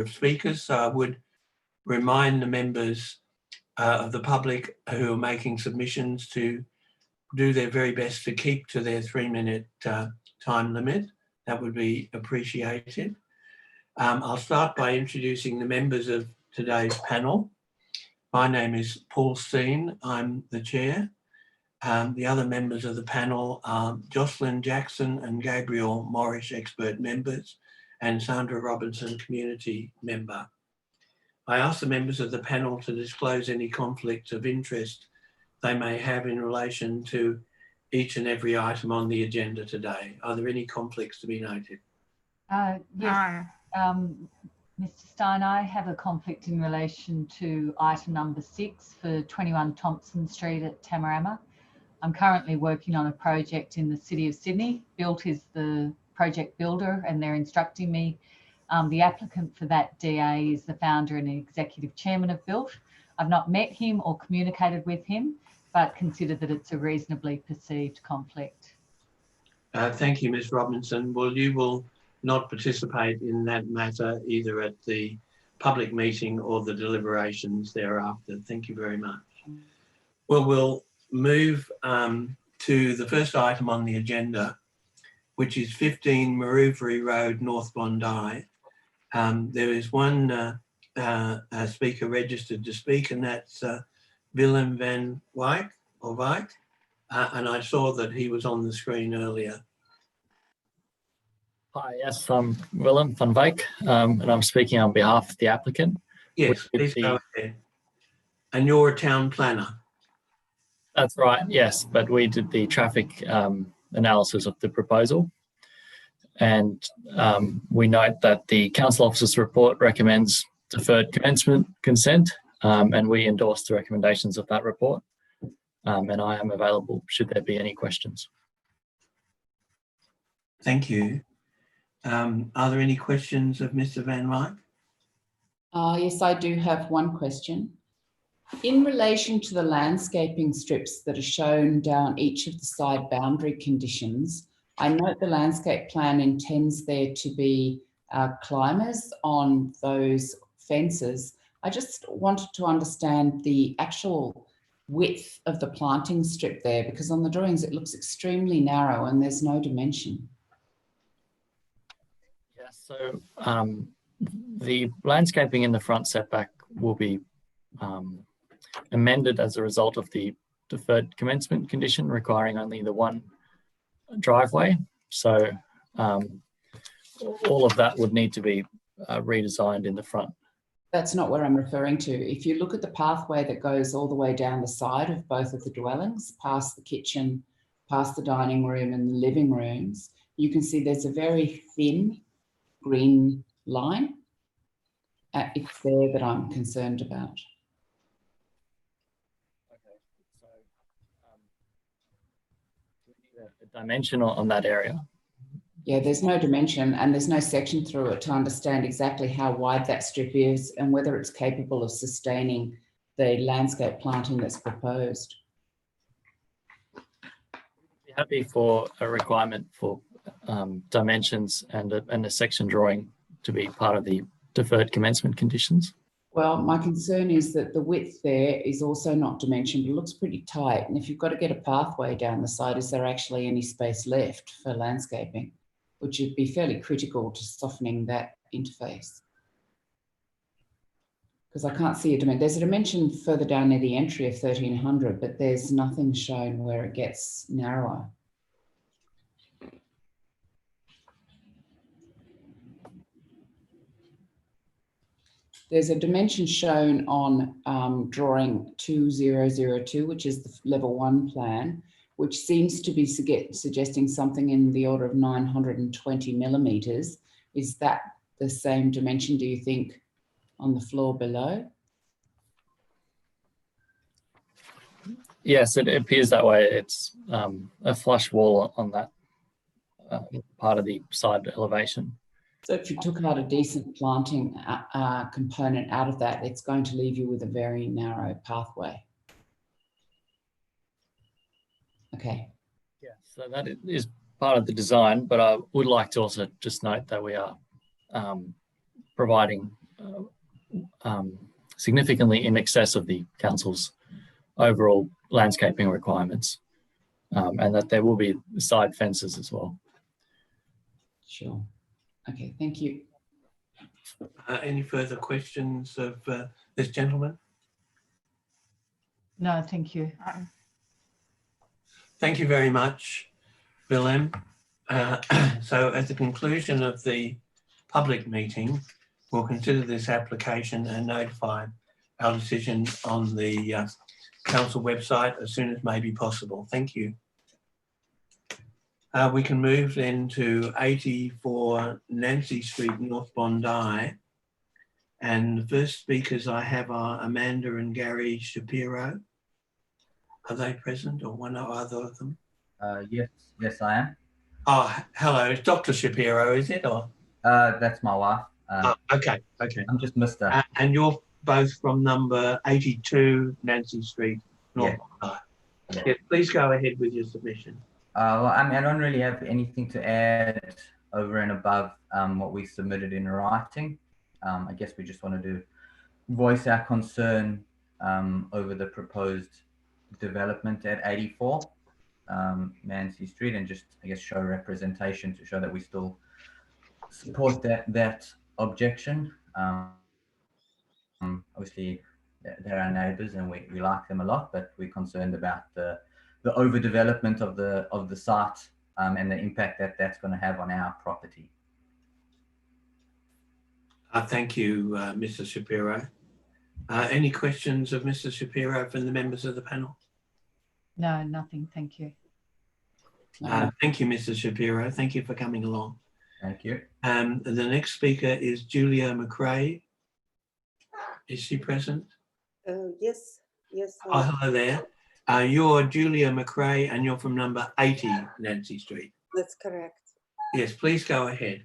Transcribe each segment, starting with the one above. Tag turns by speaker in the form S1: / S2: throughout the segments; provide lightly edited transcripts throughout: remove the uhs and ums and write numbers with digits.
S1: of speakers, so I would remind the members of the public who are making submissions to do their very best to keep to their 3-minute time limit. That would be appreciated. I'll start by introducing the members of today's panel. My name is Paul Steen, I'm the chair. The other members of the panel are Jocelyn Jackson and Gabriel Morris, expert members, and Sandra Robinson, community member. I ask the members of the panel to disclose any conflicts of interest they may have in relation to each and every item on the agenda today. Are there any conflicts to be noted?
S2: Yes, Mr. Stein, I have a conflict in relation to item number 6 for 21 Thompson Street at Tamarama. I'm currently working on a project in the City of Sydney. Built is the project builder and they're instructing me. The applicant for that DA is the founder and executive chairman of Built. I've not met him or communicated with him, but consider that it's a reasonably perceived conflict.
S1: Thank you, Ms. Robinson. Well, you will not participate in that matter either at the public meeting or the deliberations thereafter. Thank you very much. Well, we'll move to the first item on the agenda, which is 15 Maroufery Road, North Bondi. There is one speaker registered to speak, and that's Willem van Wyk, and I saw that he was on the screen earlier.
S3: Hi, yes, I'm Willem van Wyk, and I'm speaking on behalf of the applicant.
S1: Yes, please go ahead. And you're a town planner?
S3: That's right, yes, but we did the traffic analysis of the proposal. And we note that the council officer's report recommends deferred commencement consent, and we endorse the recommendations of that report. And I am available should there be any questions.
S1: Thank you. Are there any questions of Mr. Van Wyk?
S4: Yes, I do have one question. In relation to the landscaping strips that are shown down each of the side boundary conditions, I note the landscape plan intends there to be climbers on those fences. I just wanted to understand the actual width of the planting strip there, because on the drawings it looks extremely narrow and there's no dimension.
S3: Yeah, so the landscaping in the front setback will be amended as a result of the deferred commencement condition requiring only the one driveway. So all of that would need to be redesigned in the front.
S4: That's not what I'm referring to. If you look at the pathway that goes all the way down the side of both of the dwellings, past the kitchen, past the dining room and the living rooms, you can see there's a very thin green line. It's there that I'm concerned about.
S3: Okay, so we need a dimension on that area.
S4: Yeah, there's no dimension and there's no section through it to understand exactly how wide that strip is and whether it's capable of sustaining the landscape planting that's proposed.
S3: Be happy for a requirement for dimensions and a section drawing to be part of the deferred commencement conditions.
S4: Well, my concern is that the width there is also not dimensioned. It looks pretty tight. And if you've got to get a pathway down the side, is there actually any space left for landscaping, which would be fairly critical to softening that interface? Because I can't see a dimension. There's a dimension further down near the entry of 1300, but there's nothing shown where it gets narrower. There's a dimension shown on drawing 2002, which is the level 1 plan, which seems to be suggesting something in the order of 920 millimetres. Is that the same dimension, do you think, on the floor below?
S3: Yes, it appears that way. It's a flush wall on that part of the side elevation.
S4: So if you took out a decent planting component out of that, it's going to leave you with a very narrow pathway. Okay.
S3: Yeah, so that is part of the design, but I would like to also just note that we are providing significantly in excess of the council's overall landscaping requirements, and that there will be side fences as well.
S4: Sure. Okay, thank you.
S1: Any further questions of this gentleman?
S2: No, thank you.
S1: Thank you very much, Phil. So at the conclusion of the public meeting, we'll consider this application and notify our decision on the council website as soon as may be possible. Thank you. We can move then to 84 Nancy Street, North Bondi. And the first speakers I have are Amanda and Gary Shapiro. Are they present, or one or other of them?
S5: Yes, I am.
S1: Oh, hello. It's Dr. Shapiro, is it? Or
S5: That's my wife.
S1: okay.
S5: I'm just Mr.
S1: And you're both from number 82 Nancy Street, North Bondi.
S5: Yeah.
S1: Yes, please go ahead with your submission.
S5: Well, I mean, I don't really have anything to add over and above what we submitted in writing. I guess we just wanted to voice our concern over the proposed development at 84 Nancy Street, and just, I guess, show representation to show that we still support that objection. Obviously, they're our neighbours and we like them a lot, but we're concerned about the overdevelopment of the site and the impact that that's going to have on our property.
S1: Thank you, Mr. Shapiro. Any questions of Mr. Shapiro from the members of the panel?
S2: No, nothing. Thank you.
S1: Thank you, Mr. Shapiro. Thank you for coming along.
S5: Thank you.
S1: The next speaker is Julia McRae. Is she present?
S6: Yes.
S1: Oh, hello there. You're Julia McRae and you're from number 80 Nancy Street.
S6: That's correct.
S1: Yes, please go ahead.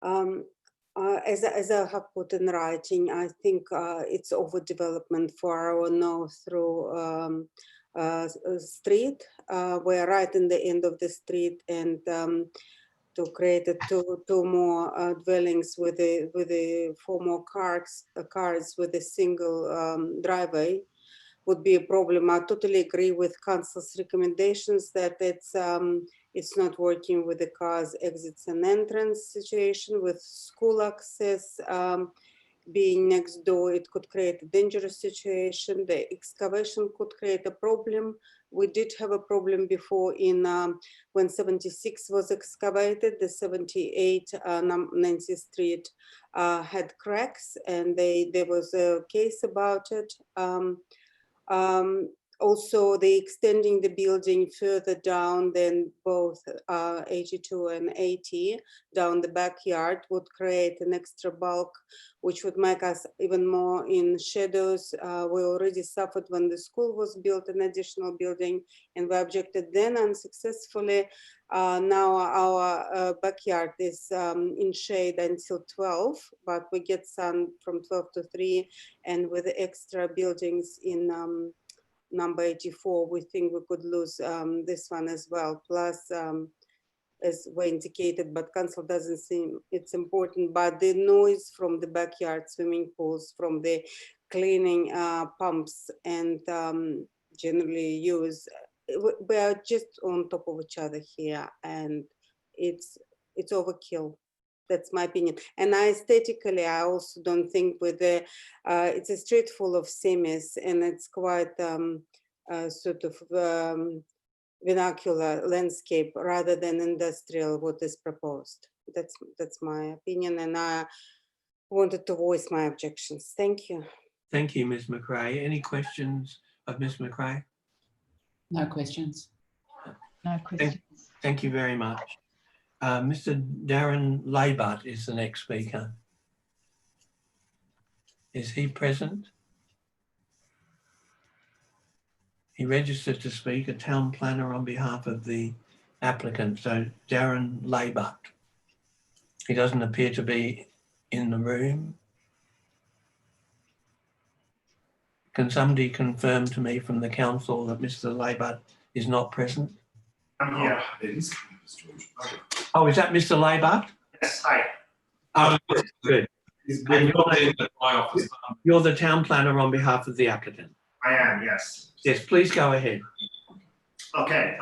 S6: As I have put in writing, I think it's overdevelopment for our north-through street. We're right in the end of the street, and to create two more dwellings with the 4 more cars with a single driveway would be a problem. I totally agree with council's recommendations that it's not working with the cars exits and entrance situation. With school access being next door, it could create a dangerous situation. The excavation could create a problem. We did have a problem before in when 76 was excavated. The 78 Nancy Street had cracks, and there was a case about it. Also, the extending the building further down than both 82 and 80 down the backyard would create an extra bulk, which would make us even more in shadows. We already suffered when the school was built, an additional building, and we objected then unsuccessfully. Now our backyard is in shade until 12, but we get sun from 12 to 3, and with the extra buildings in number 84, we think we could lose this one as well. Plus, as we indicated, but council doesn't seem it's important, but the noise from the backyard swimming pools, from the cleaning pumps, and generally use, we are just on top of each other here, and it's overkill. That's my opinion. And aesthetically, I also don't think with the, it's a street full of semis, and it's quite sort of vernacular landscape rather than industrial, what is proposed. That's my opinion, and I wanted to voice my objections. Thank you.
S1: Thank you, Ms. McRae. Any questions of Ms. McRae?
S4: No questions.
S2: No questions.
S1: Thank you very much. Mr. Darren Laybut is the next speaker. Is he present? He registered to speak, a town planner on behalf of the applicant. So Darren Laybut. He doesn't appear to be in the room. Can somebody confirm to me from the council that Mr. Laybut is not present?
S7: Yeah, it is.
S1: Oh, is that Mr. Laybut?
S7: Yes, hi.
S1: Oh, good. And you're the town planner on behalf of the applicant.
S7: I am, yes.
S1: Yes, please go ahead.
S7: Okay,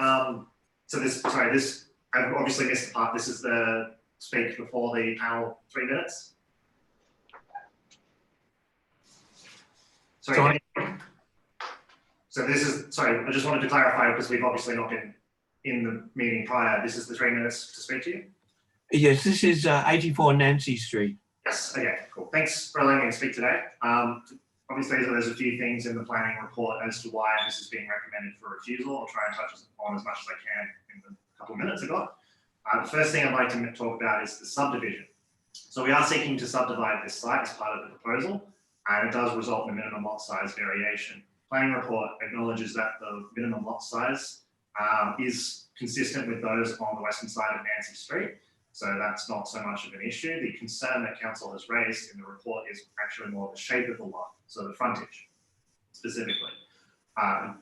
S7: so I've obviously missed the part. This is the speak before the panel 3 minutes. Sorry. So this is, sorry, I just wanted to clarify because we've obviously not been in the meeting prior. This is the 3 minutes to speak to you?
S1: Yes, this is 84 Nancy Street.
S7: Yes, okay, cool. Thanks for allowing me to speak today. Obviously, there's a few things in the planning report as to why this is being recommended for refusal. I'll try and touch on as much as I can in the couple of minutes I got. The first thing I'd like to talk about is the subdivision. So we are seeking to subdivide this site as part of the proposal, and it does result in a minimum lot size variation. Planning report acknowledges that the minimum lot size is consistent with those on the western side of Nancy Street. So that's not so much of an issue. The concern that council has raised in the report is actually more the shape of the lot, so the frontage specifically.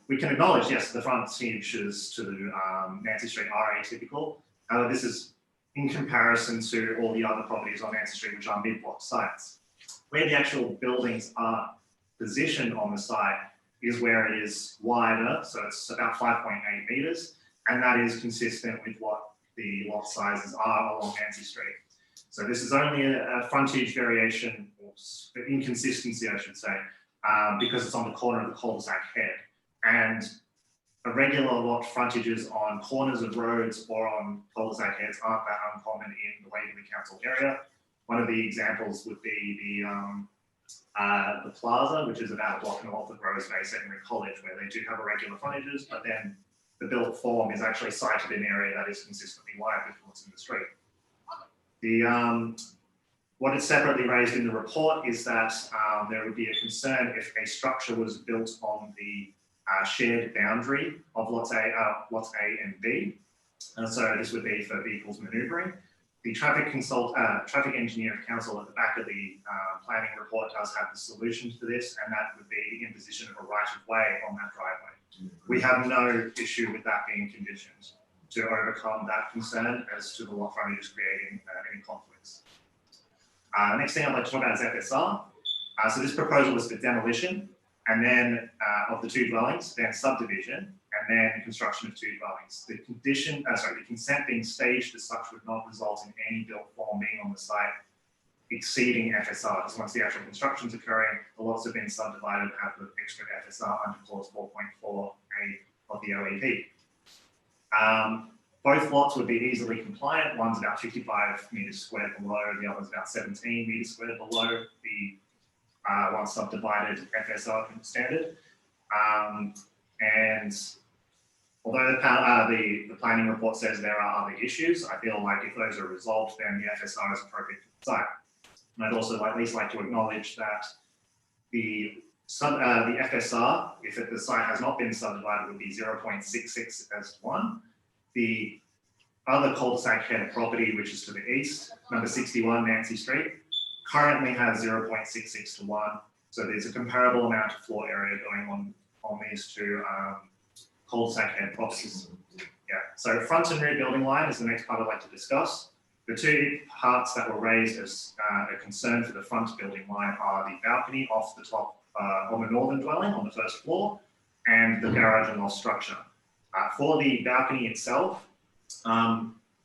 S7: We can acknowledge, yes, the frontages to Nancy Street are atypical. However, this is in comparison to all the other properties on Nancy Street, which are mid-block sites. Where the actual buildings are positioned on the site is where it is wider, so it's about 5.8 metres, and that is consistent with what the lot sizes are along Nancy Street. So this is only a frontage variation, or inconsistency I should say, because it's on the corner of the cul-de-sac head. And irregular lot frontages on corners of roads or on cul-de-sac heads aren't that uncommon in the Waverley Council area. One of the examples would be the plaza, which is about a block north of Rose Bay Secondary College, where they do have irregular frontages, but then the built form is actually sited in an area that is consistently wide with what's in the street. What is separately raised in the report is that there would be a concern if a structure was built on the shared boundary of lots A and B. And so this would be for vehicles manoeuvring. The traffic engineer of council at the back of the planning report does have the solution to this, and that would be the imposition of a right of way on that driveway. We have no issue with that being conditioned to overcome that concern as to the lot frontages creating any conflicts. Next thing I'd like to talk about is FSR. So this proposal is for demolition, and then of the 2 dwellings, then subdivision, and then construction of 2 dwellings. The consent being staged as such would not result in any built form being on the site exceeding FSR. Because once the actual construction is occurring, the lots have been subdivided and have the extra FSR under clause 4.4A of the OEP. Both lots would be easily compliant. One's about 55 metres squared below, the other's about 17 metres squared below the one subdivided FSR standard. And although the planning report says there are other issues, I feel like if those are resolved, then the FSR is appropriate for the site. And I'd also at least like to acknowledge that the FSR, if the site has not been subdivided, would be 0.66 as 1. The other cul-de-sac head property, which is to the east, number 61 Nancy Street, currently has 0.66 to 1. So there's a comparable amount of floor area going on these 2 cul-de-sac head properties. Yeah. So front and rear building line is the next part I'd like to discuss. The 2 parts that were raised as a concern for the front building line are the balcony off the top of the northern dwelling on the 1st floor and the garage and loft structure. For the balcony itself,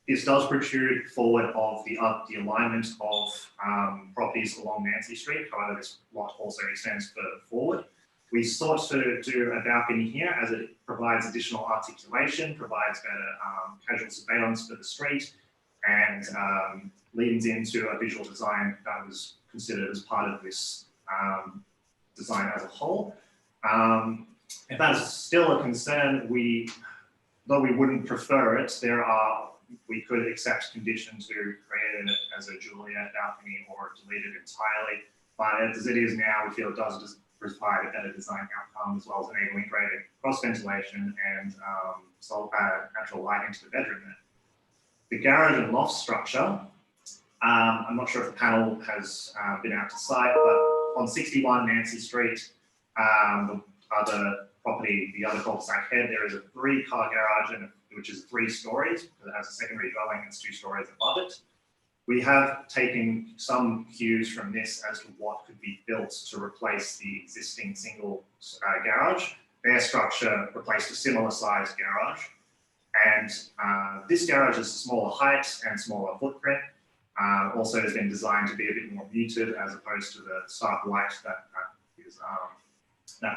S7: this does protrude forward of the alignment of properties along Nancy Street. However, this lot also extends further forward. We sought to do a balcony here as it provides additional articulation, provides better casual surveillance for the street, and leans into a visual design that was considered as part of this design as a whole. If that is still a concern, though we wouldn't prefer it, we could accept conditions to create it as a Juliet balcony or delete it entirely. But as it is now, we feel it does provide a better design outcome, as well as enabling greater cross ventilation and natural light into the bedroom there. The garage and loft structure, I'm not sure if the panel has been out to site, but on 61 Nancy Street, the other property, the other cul-de-sac head, there is a 3-car garage, which is 3 stories, because it has a secondary dwelling that's 2 stories above it. We have taken some cues from this as to what could be built to replace the existing single garage. Their structure replaced a similar sized garage. And this garage is a smaller height and smaller footprint. Also has been designed to be a bit more muted as opposed to the stark light that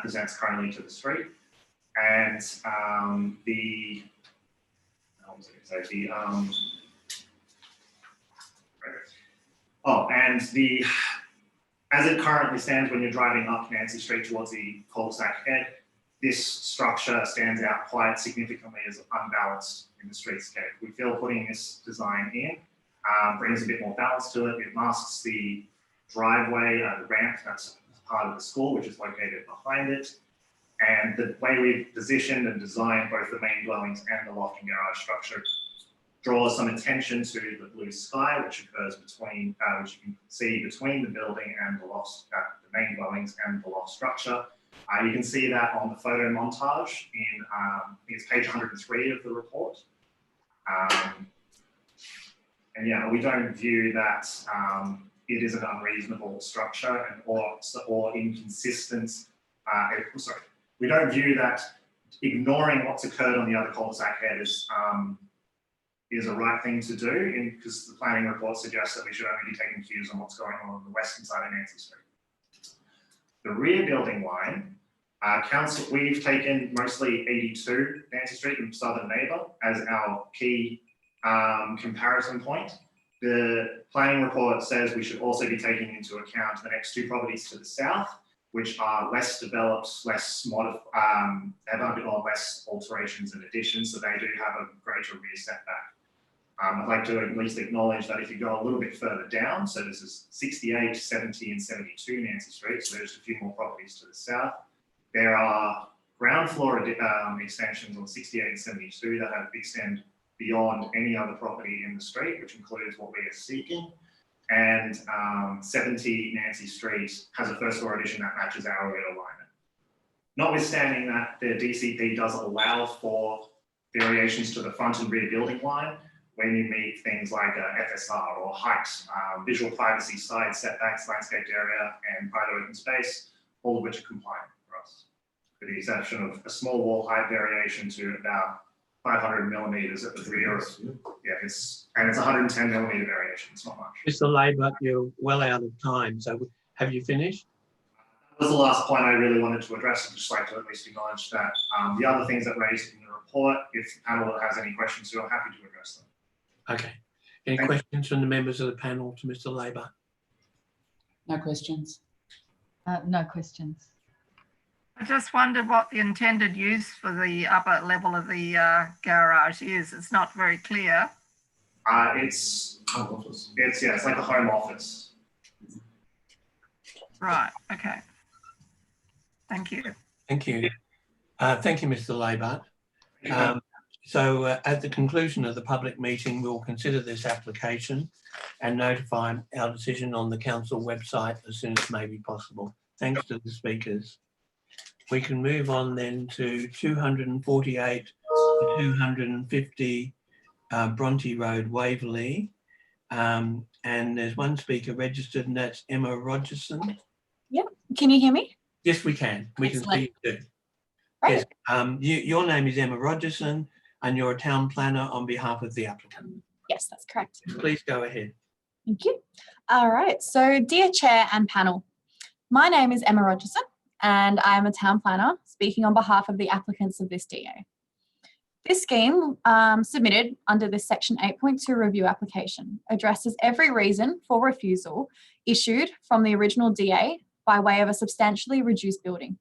S7: presents currently to the street. And as it currently stands when you're driving up Nancy Street towards the cul-de-sac head, this structure stands out quite significantly as unbalanced in the streetscape. We feel putting this design in brings a bit more balance to it. It masks the driveway, the ramp that's part of the school, which is located behind it. And the way we've positioned and designed both the main dwellings and the loft and garage structure draws some attention to the blue sky, which occurs between, which you can see between the building and the loft, the main dwellings and the loft structure. You can see that on the photo montage in, I think it's page 103 of the report. And yeah, we don't view that it is an unreasonable structure and or inconsistent. Sorry, we don't view that ignoring what's occurred on the other cul-de-sac head is a right thing to do, because the planning report suggests that we should only be taking cues on what's going on the western side of Nancy Street. The rear building line, we've taken mostly 82 Nancy Street and Southern Neighbour as our key comparison point. The planning report says we should also be taking into account the next two properties to the south, which are less developed, less have a bit more less alterations and additions, so they do have a greater rear setback. I'd like to at least acknowledge that if you go a little bit further down, so this is 68, 70 and 72 Nancy Street, so there's a few more properties to the south. There are ground floor extensions on 68 and 72 that have extend beyond any other property in the street, which includes what we are seeking. And 70 Nancy Street has a first floor addition that matches our rear alignment. Notwithstanding that, the DCP does allow for variations to the front and rear building line when you meet things like FSR or height, visual privacy, side setbacks, landscaped area, and private open space, all of which are compliant for us, with the exception of a small wall height variation to about 500 millimeters at the rear. Yeah, it's 110 millimeter variation. It's not much.
S1: Mr. Labour, you're well out of time. So have you finished?
S7: That was the last point I really wanted to address. I'd just like to at least acknowledge that the other things that raised in the report, if the panel has any questions, we're happy to address them.
S1: Okay. Any questions from the members of the panel to Mr. Labour?
S4: No questions.
S2: No questions.
S8: I just wondered what the intended use for the upper level of the garage is. It's not very clear.
S7: It's like a home office.
S8: Right. Okay. Thank you.
S1: Thank you. Thank you, Mr. Labour. So at the conclusion of the public meeting, we'll consider this application and notify our decision on the council website as soon as may be possible. Thanks to the speakers. We can move on then to 248 to 250 Bronte Road, Waverley. And there's one speaker registered, and that's Emma Rogerson.
S9: Yep. Can you hear me?
S1: Yes, we can. We can see you too.
S9: Right.
S1: Yes. Your name is Emma Rogerson, and you're a town planner on behalf of the applicant.
S9: Yes, that's correct.
S1: Please go ahead.
S9: Thank you. All right. So, dear Chair and panel, my name is Emma Rogerson, and I am a town planner speaking on behalf of the applicants of this DA. This scheme submitted under this Section 8.2 review application addresses every reason for refusal issued from the original DA by way of a substantially reduced building.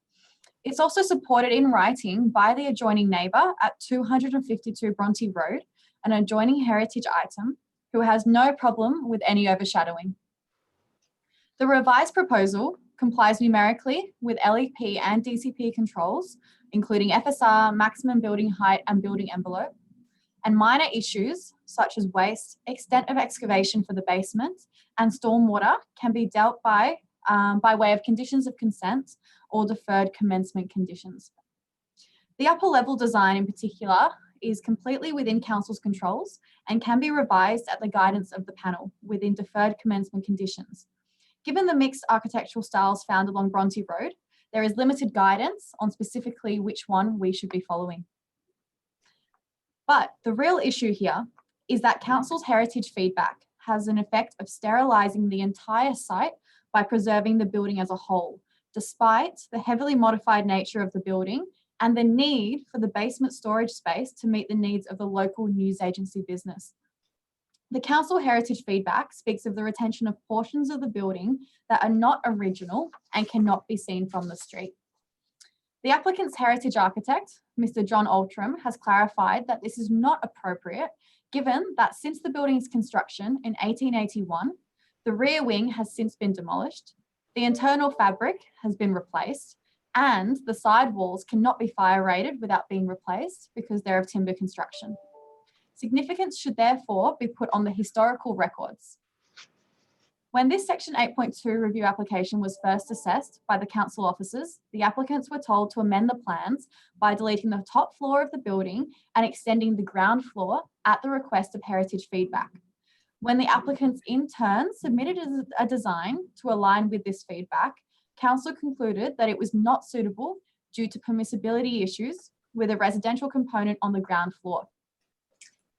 S9: It's also supported in writing by the adjoining neighbour at 252 Bronte Road, an adjoining heritage item, who has no problem with any overshadowing. The revised proposal complies numerically with LEP and DCP controls, including FSR, maximum building height and building envelope, and minor issues such as waste, extent of excavation for the basement, and stormwater can be dealt by way of conditions of consent or deferred commencement conditions. The upper level design in particular is completely within Council's controls and can be revised at the guidance of the panel within deferred commencement conditions. Given the mixed architectural styles found along Bronte Road, there is limited guidance on specifically which one we should be following. But the real issue here is that Council's heritage feedback has an effect of sterilising the entire site by preserving the building as a whole, despite the heavily modified nature of the building and the need for the basement storage space to meet the needs of the local news agency business. The Council heritage feedback speaks of the retention of portions of the building that are not original and cannot be seen from the street. The applicant's heritage architect, Mr. John Altram, has clarified that this is not appropriate, given that since the building's construction in 1881, the rear wing has since been demolished, the internal fabric has been replaced, and the side walls cannot be fire rated without being replaced because they're of timber construction. Significance should therefore be put on the historical records. When this Section 8.2 review application was first assessed by the council officers, the applicants were told to amend the plans by deleting the top floor of the building and extending the ground floor at the request of heritage feedback. When the applicants in turn submitted a design to align with this feedback, council concluded that it was not suitable due to permissibility issues with a residential component on the ground floor.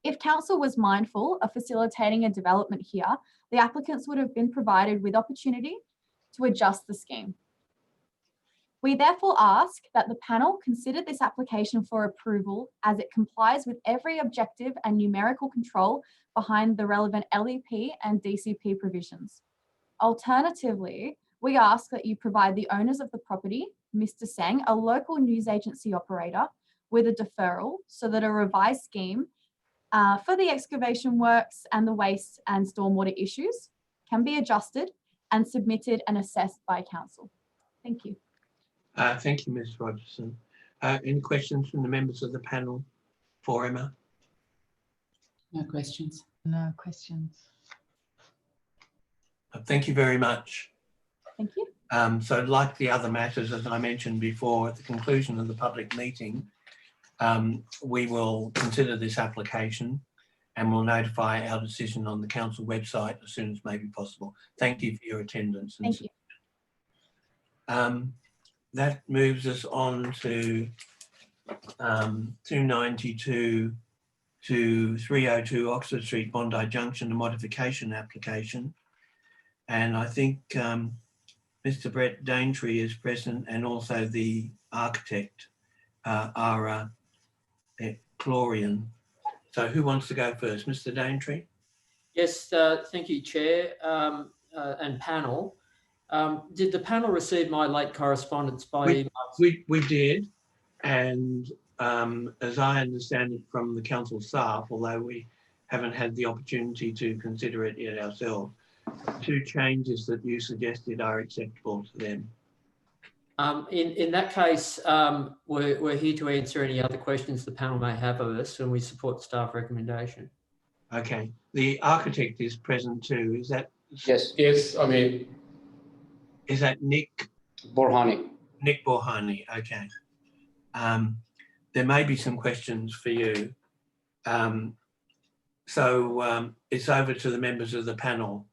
S9: If council was mindful of facilitating a development here, the applicants would have been provided with opportunity to adjust the scheme. We therefore ask that the panel consider this application for approval as it complies with every objective and numerical control behind the relevant LEP and DCP provisions. Alternatively, we ask that you provide the owners of the property, Mr. Seng, a local news agency operator, with a deferral so that a revised scheme for the excavation works and the waste and stormwater issues can be adjusted and submitted and assessed by council. Thank you.
S1: Thank you, Ms. Rogerson. Any questions from the members of the panel for Emma?
S4: No questions.
S2: No questions.
S1: Thank you very much.
S9: Thank you.
S1: So like the other matters, as I mentioned before, at the conclusion of the public meeting, we will consider this application and we'll notify our decision on the council website as soon as may be possible. Thank you for your attendance.
S9: Thank you.
S1: That moves us on to 292 to 302 Oxford Street, Bondi Junction, a modification application. And I think Mr. Brett Daintree is present and also the architect, Ara Chlorian. So who wants to go first? Mr. Daintree?
S10: Yes, thank you, Chair and panel. Did the panel receive my late correspondence by email?
S1: We did, and as I understand it from the council staff, although we haven't had the opportunity to consider it yet ourselves, 2 changes that you suggested are acceptable to them.
S10: In that case, we're here to answer any other questions the panel may have of us, and we support staff recommendation.
S1: Okay, the architect is present too. Is that?
S11: Yes. I mean,
S1: is that Nick
S11: Borhani?
S1: Nick Borhani. Okay. There may be some questions for you. So it's over to the members of the panel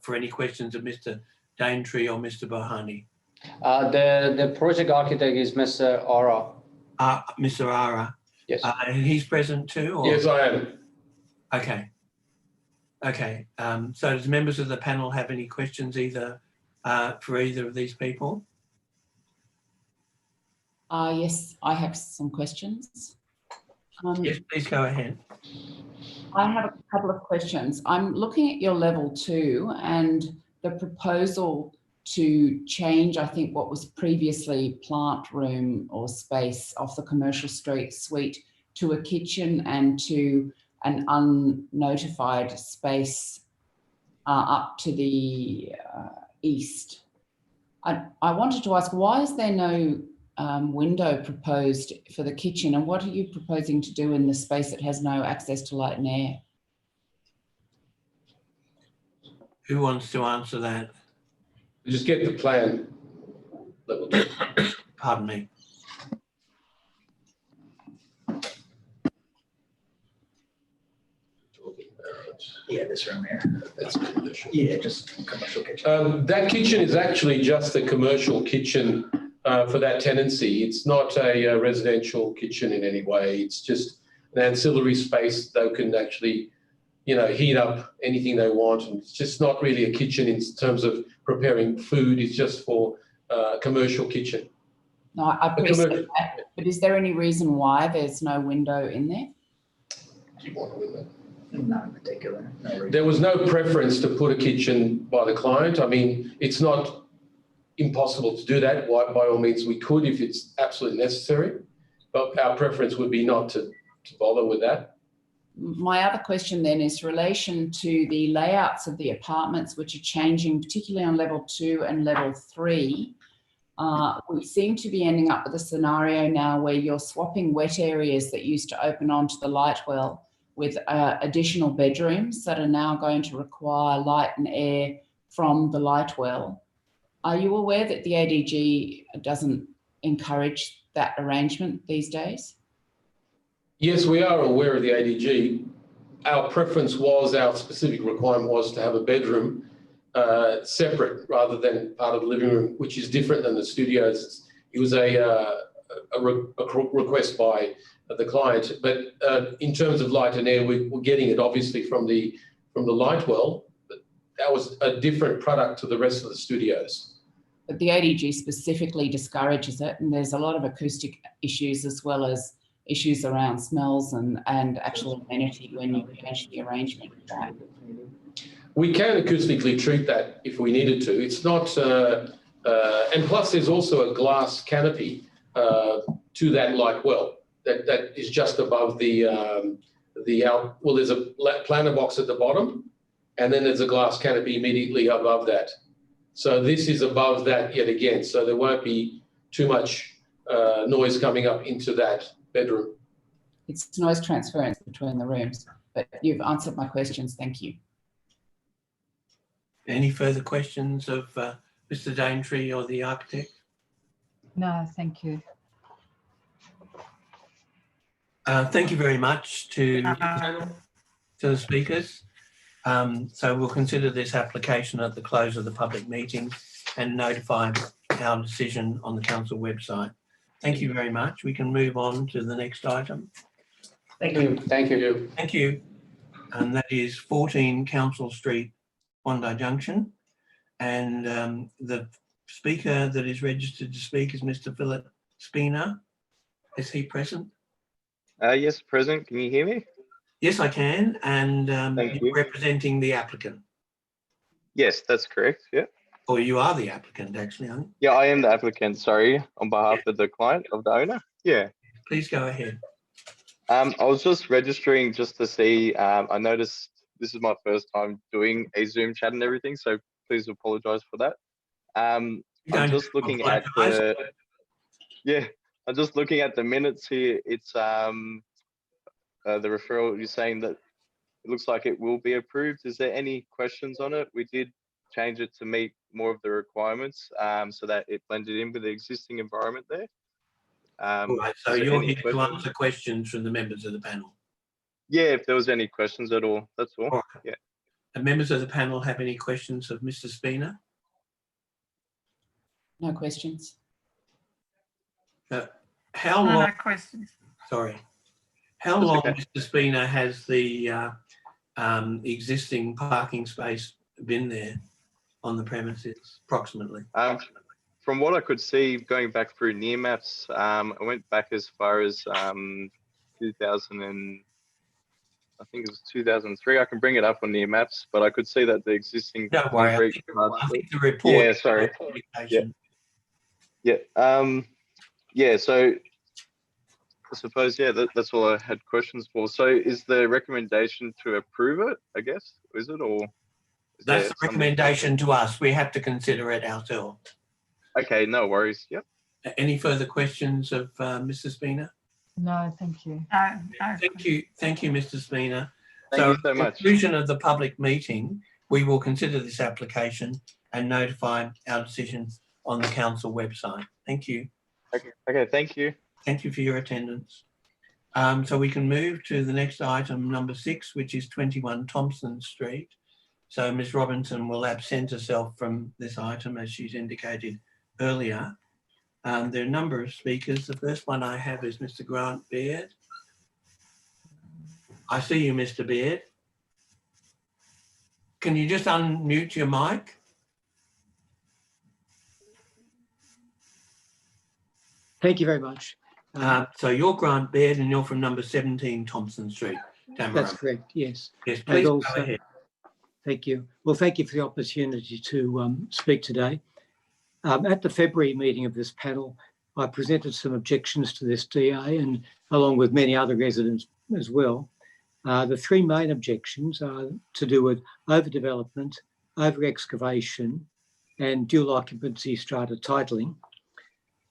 S1: for any questions of Mr. Daintree or Mr. Borhani.
S11: The project architect is Mr. Ara.
S1: Mr. Ara.
S11: Yes.
S1: And he's present too? Or?
S11: Yes, I am.
S1: Okay. Okay. So does members of the panel have any questions either for either of these people?
S4: Yes, I have some questions.
S1: Yes, please go ahead.
S4: I have a couple of questions. I'm looking at your level 2 and the proposal to change, I think, what was previously plant room or space off the commercial street suite to a kitchen and to an unnotified space up to the east. I wanted to ask, why is there no window proposed for the kitchen, and what are you proposing to do in the space that has no access to light and air?
S1: Who wants to answer that?
S11: Just get the plan. Level 2.
S1: Pardon me.
S12: Yeah, this room here. That's commercial. Yeah, just commercial kitchen. That kitchen is actually just a commercial kitchen for that tenancy. It's not a residential kitchen in any way. It's just an ancillary space they can actually, heat up anything they want. And it's just not really a kitchen in terms of preparing food. It's just for a commercial kitchen.
S4: No, I appreciate that. But is there any reason why there's no window in there?
S12: Do you want a window?
S13: Not in particular. No.
S12: There was no preference to put a kitchen by the client. I mean, it's not impossible to do that. By all means, we could if it's absolutely necessary. But our preference would be not to bother with that.
S4: My other question then is relation to the layouts of the apartments, which are changing, particularly on level 2 and level 3. We seem to be ending up with a scenario now where you're swapping wet areas that used to open onto the light well with additional bedrooms that are now going to require light and air from the light well. Are you aware that the ADG doesn't encourage that arrangement these days?
S12: Yes, we are aware of the ADG. Our preference was, our specific requirement was to have a bedroom separate rather than part of the living room, which is different than the studios. It was a request by the client, but in terms of light and air, we're getting it obviously from the light well. But that was a different product to the rest of the studios.
S4: But the ADG specifically discourages it, and there's a lot of acoustic issues as well as issues around smells and actual amenity when you change the arrangement of that.
S12: We can acoustically treat that if we needed to. It's not, and plus there's also a glass canopy to that light well that is just above well, there's a planter box at the bottom, and then there's a glass canopy immediately above that. So this is above that yet again. So there won't be too much noise coming up into that bedroom.
S4: It's noise transference between the rooms, but you've answered my questions. Thank you.
S1: Any further questions of Mr. Daintree or the architect?
S2: No, thank you.
S1: Thank you very much to the speakers. So we'll consider this application at the close of the public meeting and notify our decision on the council website. Thank you very much. We can move on to the next item.
S11: Thank you. Thank you.
S1: Thank you. And that is 14 Council Street, Bondi Junction. And the speaker that is registered to speak is Mr. Phillip Spina. Is he present?
S14: Yes, present. Can you hear me?
S1: Yes, I can. And
S14: Thank
S1: you're
S14: you.
S1: representing the applicant.
S14: Yes, that's correct. Yeah.
S1: Or you are the applicant, actually, aren't you?
S14: Yeah, I am the applicant. Sorry, on behalf of the client, of the owner. Yeah.
S1: Please go ahead.
S14: I was just registering just to see. I noticed this is my first time doing a Zoom chat and everything, so please apologise for that. I'm just looking at the. Yeah, I'm just looking at the minutes here. It's the referral. You're saying that it looks like it will be approved. Is there any questions on it? We did change it to meet more of the requirements so that it blended in with the existing environment there.
S1: Right, so you're here to answer questions from the members of the panel.
S14: Yeah, if there was any questions at all, that's all.
S1: Right.
S14: Yeah.
S1: The members of the panel have any questions of Mr. Spina?
S4: No questions.
S1: How long?
S8: No questions.
S1: Sorry. How long, Mr. Spina, has the existing parking space been there on the premises, approximately?
S14: From what I could see, going back through near maps, I went back as far as 2000 and I think it was 2003. I can bring it up on near maps, but I could see that the existing.
S1: Don't worry, I think the report.
S14: Yeah, sorry. Yeah. Yeah. So I suppose that's all I had questions for. So is the recommendation to approve it? I guess is it or?
S1: That's the recommendation to us. We have to consider it ourselves.
S14: Okay, no worries. Yep.
S1: Any further questions of Mr. Spina?
S2: No, thank you.
S8: No.
S1: Thank you, Mr. Spina.
S14: Thank you so
S1: at
S14: much.
S1: the conclusion of the public meeting, we will consider this application and notify our decision on the council website. Thank you.
S14: Okay, thank you.
S1: Thank you for your attendance. So we can move to the next item, number 6, which is 21 Thompson Street. So Ms. Robinson will absent herself from this item as she's indicated earlier. There are a number of speakers. The first one I have is Mr. Grant Baird. I see you, Mr. Baird. Can you just unmute your mic?
S15: Thank you very much.
S1: So you're Grant Baird and you're from number 17 Thompson Street, Tamarama.
S15: That's correct, yes.
S1: Yes, please
S15: also,
S1: go ahead.
S15: Thank you. Well, thank you for the opportunity to speak today. At the February meeting of this panel, I presented some objections to this DA and along with many other residents as well. The 3 main objections are to do with overdevelopment, over-excavation and dual occupancy strata titling.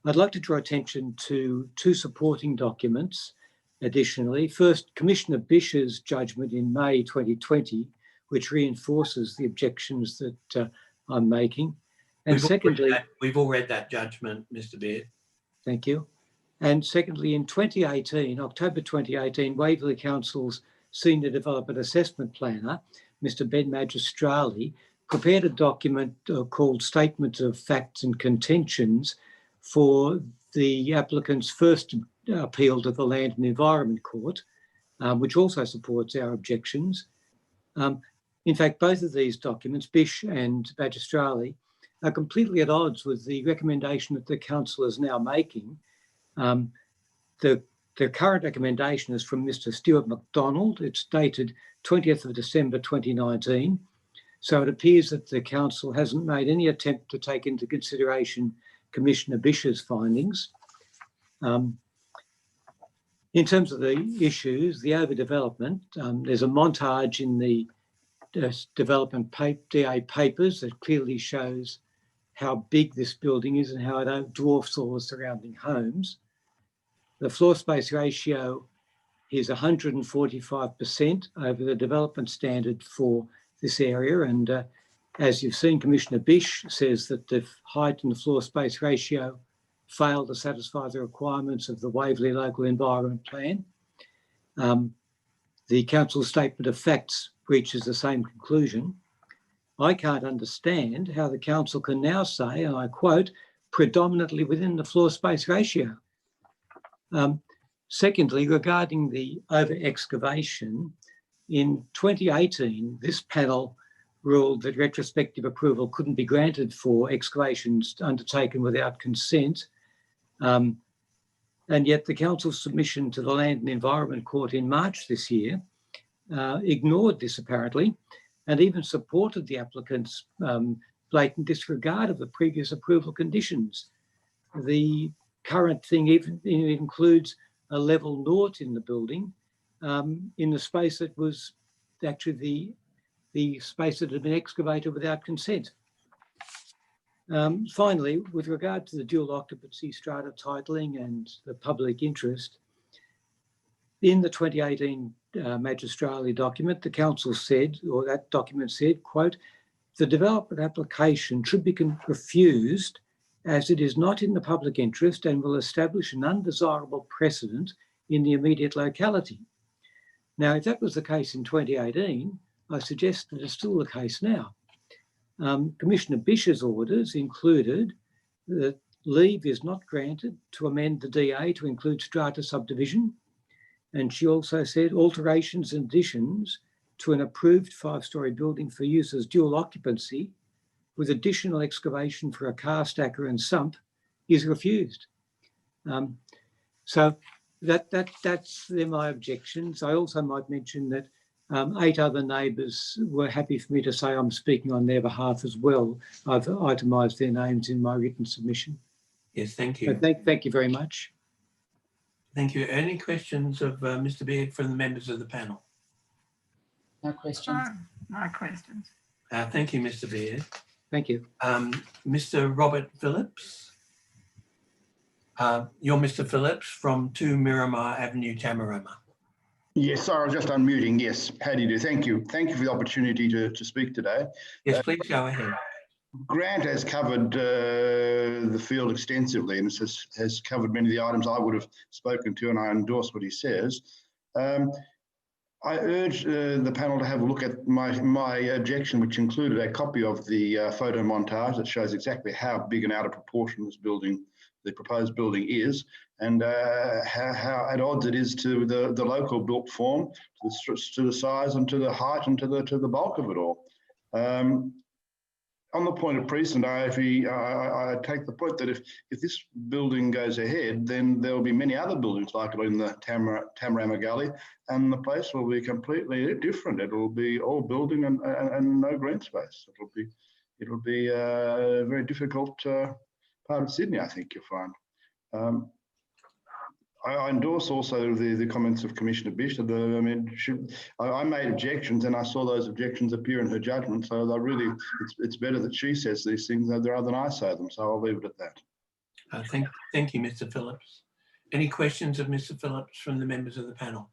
S15: I'd like to draw attention to 2 supporting documents. Additionally, first, Commissioner Bish's judgment in May 2020, which reinforces the objections that I'm making. And secondly,
S1: we've all read that judgment, Mr. Baird.
S15: Thank you. And secondly, in 2018, October 2018, Waverley Council's Senior Development Assessment Planner, Mr. Ben Magistrali, prepared a document called Statement of Facts and Contentions for the applicant's first appeal to the Land and Environment Court, which also supports our objections. In fact, both of these documents, Bish and Magistrali, are completely at odds with the recommendation that the council is now making. The current recommendation is from Mr. Stuart MacDonald. It's dated 20th of December 2019. So it appears that the council hasn't made any attempt to take into consideration Commissioner Bish's findings. In terms of the issues, the overdevelopment, there's a montage in the development DA papers that clearly shows how big this building is and how it dwarfs all the surrounding homes. The floor space ratio is 145% over the development standard for this area. And as you've seen, Commissioner Bish says that the height and the floor space ratio fail to satisfy the requirements of the Waverley Local Environment Plan. The council's statement of facts reaches the same conclusion. I can't understand how the council can now say, and I quote, predominantly within the floor space ratio. Secondly, regarding the over-excavation, in 2018, this panel ruled that retrospective approval couldn't be granted for excavations undertaken without consent. And yet the council's submission to the Land and Environment Court in March this year ignored this apparently, and even supported the applicant's blatant disregard of the previous approval conditions. The current thing even includes a level naught in the building in the space that was actually the space that had been excavated without consent. Finally, with regard to the dual occupancy strata titling and the public interest, in the 2018 Magistrali document, the council said, or that document said, quote, the development application should be refused as it is not in the public interest and will establish an undesirable precedent in the immediate locality. Now, if that was the case in 2018, I suggest that it's still the case now. Commissioner Bish's orders included that leave is not granted to amend the DA to include strata subdivision. And she also said alterations and additions to an approved 5-storey building for use as dual occupancy with additional excavation for a car stacker and sump is refused. So that's my objections. I also might mention that 8 other neighbours were happy for me to say I'm speaking on their behalf as well. I've itemised their names in my written submission.
S1: Yes, thank you.
S15: So thank you very much.
S1: Thank you. Any questions of Mr. Baird from the members of the panel?
S4: No questions.
S8: No questions.
S1: Thank you, Mr. Baird.
S15: Thank you.
S1: Mr. Robert Phillips. You're Mr. Phillips from 2 Miramar Avenue, Tamarama.
S16: Yes, sorry, I was just unmuting. Yes, how do you do? Thank you. Thank you for the opportunity to speak today.
S1: Yes, please go ahead.
S16: Grant has covered the field extensively and has covered many of the items I would have spoken to, and I endorse what he says. I urge the panel to have a look at my objection, which included a copy of the photo montage that shows exactly how big and out of proportion this building, the proposed building, is, and how at odds it is to the local built form, to the size and to the height and to the bulk of it all. On the point of precedent, I take the point that if this building goes ahead, then there will be many other buildings like it in the Tamarama Gully, and the place will be completely different. It will be all building and no green space. It'll be a very difficult part of Sydney, I think you'll find. I endorse also the comments of Commissioner Bishop. I made objections, and I saw those objections appear in her judgment. So it's better that she says these things rather than I say them. So I'll leave it at that.
S1: Thank you, Mr. Phillips. Any questions of Mr. Phillips from the members of the panel?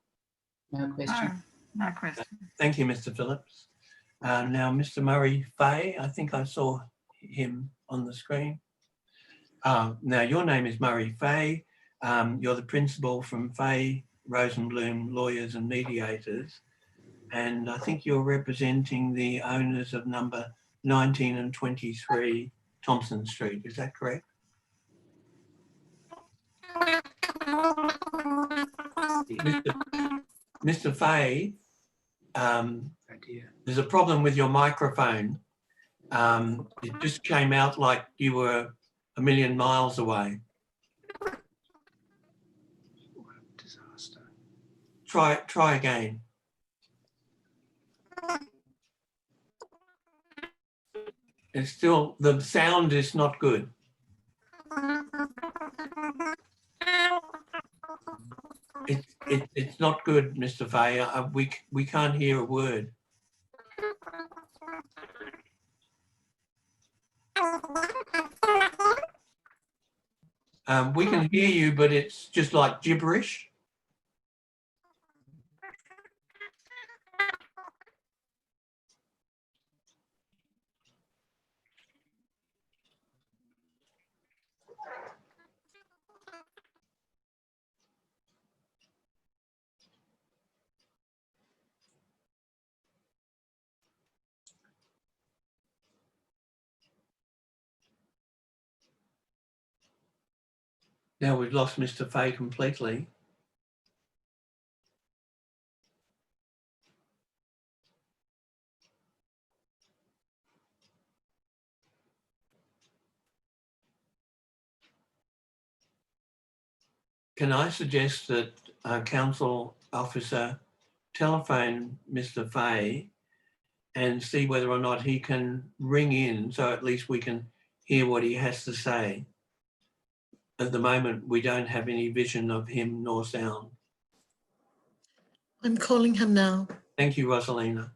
S4: No question.
S8: No question.
S1: Thank you, Mr. Phillips. Now, Mr. Murray Faye, I think I saw him on the screen. Now, your name is Murray Faye. You're the principal from Faye, Rosenblum Lawyers and Mediators, and I think you're representing the owners of number 19 and 23 Thompson Street. Is that correct? Mr. Faye, there's a problem with your microphone. It just came out like you were a million miles away. Try again. It's still, the sound is not good. It's not good, Mr. Faye. We can't hear a word. We can hear you, but it's just like gibberish. Now we've lost Mr. Faye completely. Can I suggest that a council officer telephone Mr. Faye and see whether or not he can ring in, so at least we can hear what he has to say? At the moment, we don't have any vision of him nor sound.
S17: I'm calling him now.
S1: Thank you, Rosalina.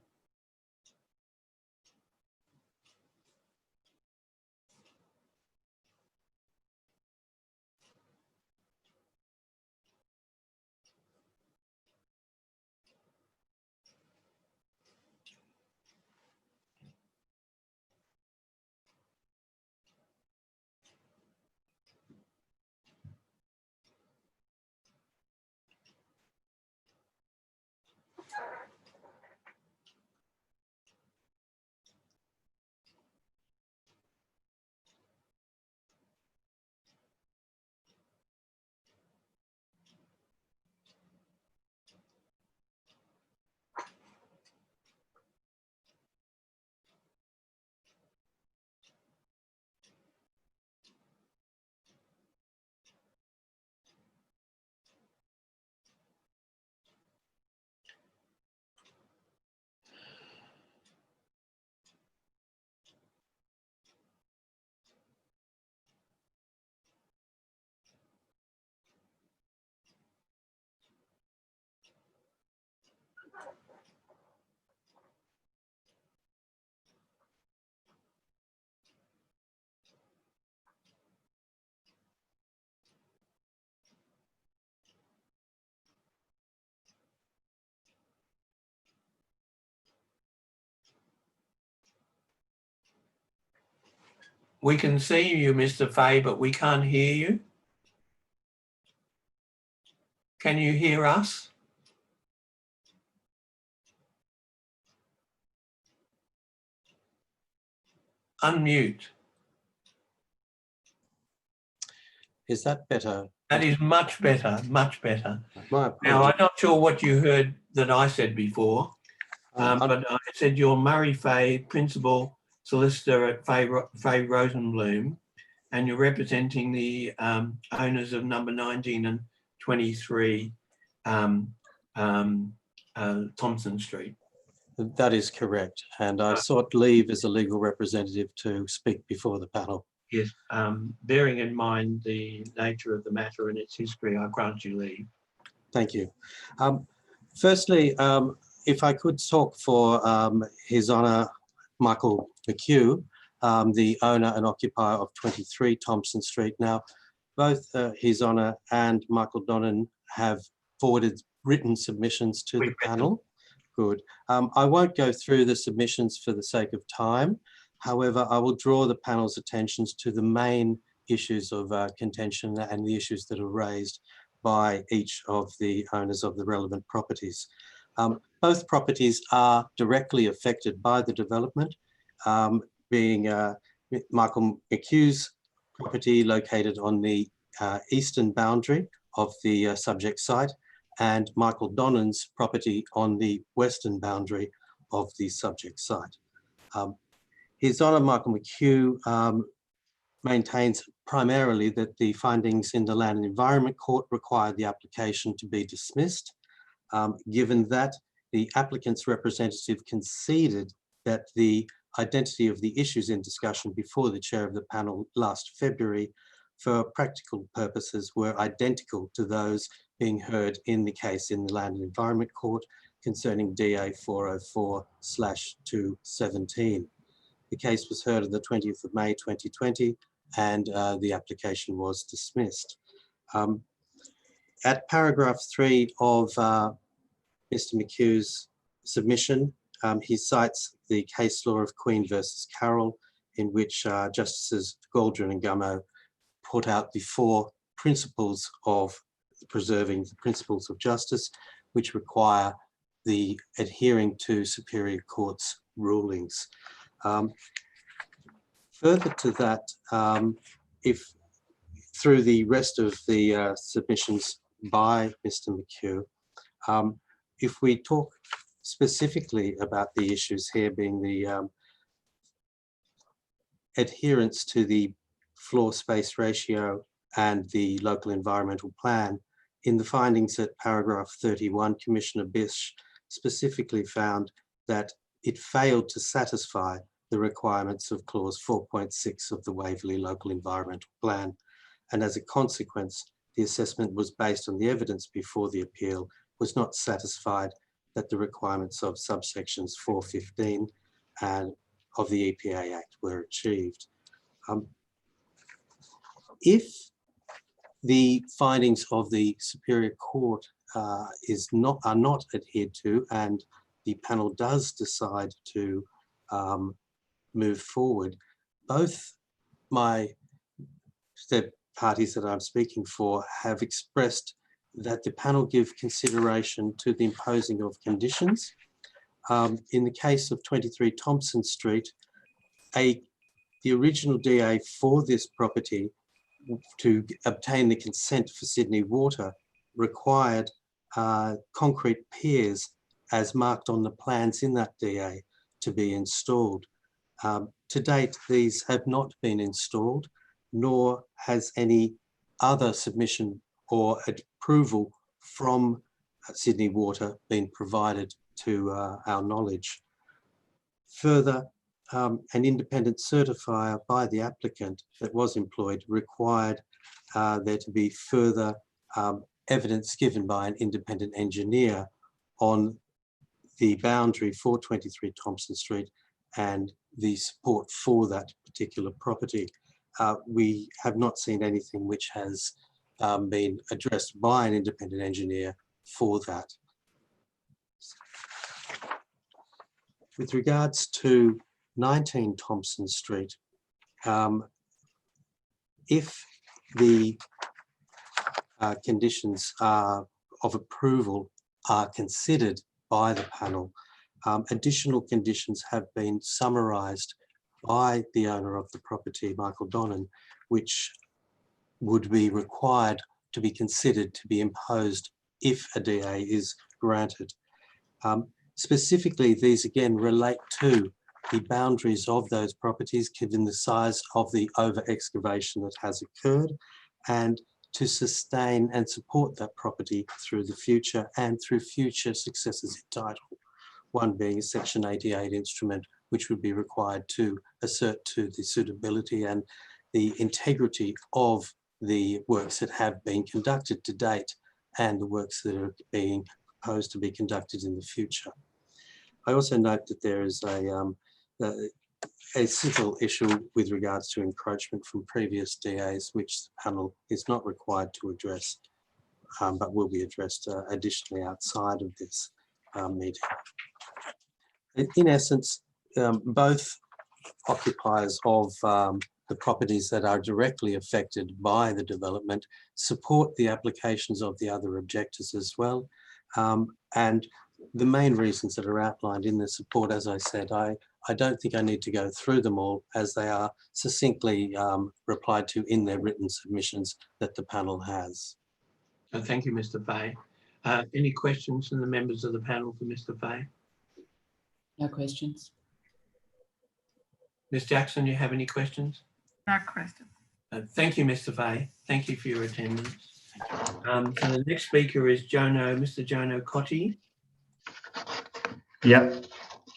S1: We can see you, Mr. Faye, but we can't hear you. Can you hear us? Unmute.
S17: Is that better?
S1: That is much better, much better.
S17: My
S1: Now, I'm not sure what you heard that I said before, but I said you're Murray Faye, Principal Solicitor at Faye Rosenbloom, and you're representing the owners of number 19 and 23 Thompson Street.
S17: That is correct. And I sought leave as a legal representative to speak before the panel.
S1: Yes, bearing in mind the nature of the matter and its history, I grant you leave.
S17: Thank you. Firstly, if I could talk for His Honour Michael McHugh, the owner and occupier of 23 Thompson Street. Now, both His Honour and Michael Donnan have forwarded written submissions to the panel. Good. I won't go through the submissions for the sake of time. However, I will draw the panel's attentions to the main issues of contention and the issues that are raised by each of the owners of the relevant properties. Both properties are directly affected by the development, being Michael McHugh's property located on the eastern boundary of the subject site, and Michael Donnan's property on the western boundary of the subject site. His Honour Michael McHugh maintains primarily that the findings in the Land and Environment Court require the application to be dismissed, given that the applicant's representative conceded that the identity of the issues in discussion before the chair of the panel last February for practical purposes were identical to those being heard in the case in the Land and Environment Court concerning DA 404/217. The case was heard on the 20th of May 2020 and the application was dismissed. At paragraph 3 of Mr. McHugh's submission, he cites the case law of Queen versus Carroll, in which Justices Goldrin and Gummo put out the 4 principles of preserving the principles of justice, which require the adhering to Superior Court's rulings. Further to that, if through the rest of the submissions by Mr. McHugh, if we talk specifically about the issues here being the adherence to the floor space ratio and the local environmental plan, in the findings at paragraph 31, Commissioner Bish specifically found that it failed to satisfy the requirements of clause 4.6 of the Waverley Local Environmental Plan. And as a consequence, the assessment was based on the evidence before the appeal, was not satisfied that the requirements of subsections 415 and of the EPA Act were achieved. If the findings of the Superior Court are not adhered to, and the panel does decide to move forward, both the parties that I'm speaking for have expressed that the panel give consideration to the imposing of conditions. In the case of 23 Thompson Street, the original DA for this property to obtain the consent for Sydney Water required concrete piers as marked on the plans in that DA to be installed. To date, these have not been installed, nor has any other submission or approval from Sydney Water been provided to our knowledge. Further, an independent certifier by the applicant that was employed required there to be further evidence given by an independent engineer on the boundary for 23 Thompson Street and the support for that particular property. We have not seen anything which has been addressed by an independent engineer for that. With regards to 19 Thompson Street, If the conditions of approval are considered by the panel, additional conditions have been summarised by the owner of the property, Michael Donnan, which would be required to be considered to be imposed if a DA is granted. Specifically, these again relate to the boundaries of those properties given the size of the over-excavation that has occurred, and to sustain and support that property through the future and through future successors in title. One being a Section 88 instrument, which would be required to assert to the suitability and the integrity of the works that have been conducted to date and the works that are being proposed to be conducted in the future. I also note that there is a civil issue with regards to encroachment from previous DAs, which the panel is not required to address, but will be addressed additionally outside of this meeting. In essence, both occupiers of the properties that are directly affected by the development support the applications of the other objectors as well. And the main reasons that are outlined in the support, as I said, I don't think I need to go through them all, as they are succinctly replied to in their written submissions that the panel has.
S1: So thank you, Mr. Faye. Any questions from the members of the panel for Mr. Faye?
S4: No questions.
S1: Ms. Jackson, you have any questions?
S8: No questions.
S1: Thank you, Mr. Faye. Thank you for your attendance. So the next speaker is Jonah, Mr. Jonah Cotti.
S18: Yep.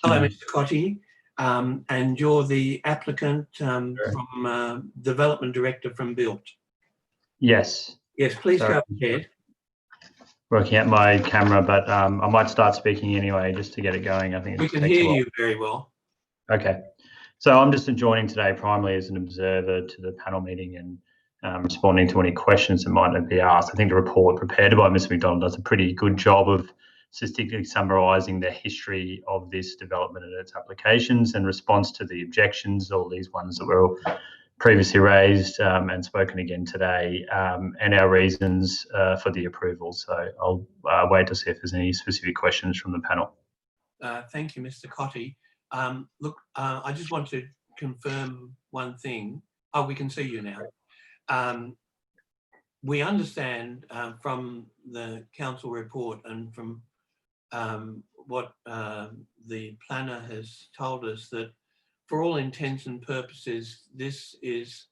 S1: Hello, Mr. Cotti. And you're the applicant from Development Director from Built.
S18: Yes.
S1: Yes, please
S18: So,
S1: go ahead.
S18: Working at my camera, but I might start speaking anyway just to get it going. I think
S1: We can hear you very well.
S18: Okay. So I'm just joining today primarily as an observer to the panel meeting and responding to any questions that might be asked. I think the report prepared by Ms. McDonald does a pretty good job of succinctly summarising the history of this development and its applications and response to the objections, all these ones that were previously raised and spoken again today, and our reasons for the approval. So I'll wait to see if there's any specific questions from the panel.
S1: Thank you, Mr. Cotti. Look, I just want to confirm one thing. Oh, we can see you now. We understand from the council report and from what the planner has told us that for all intents and purposes, this is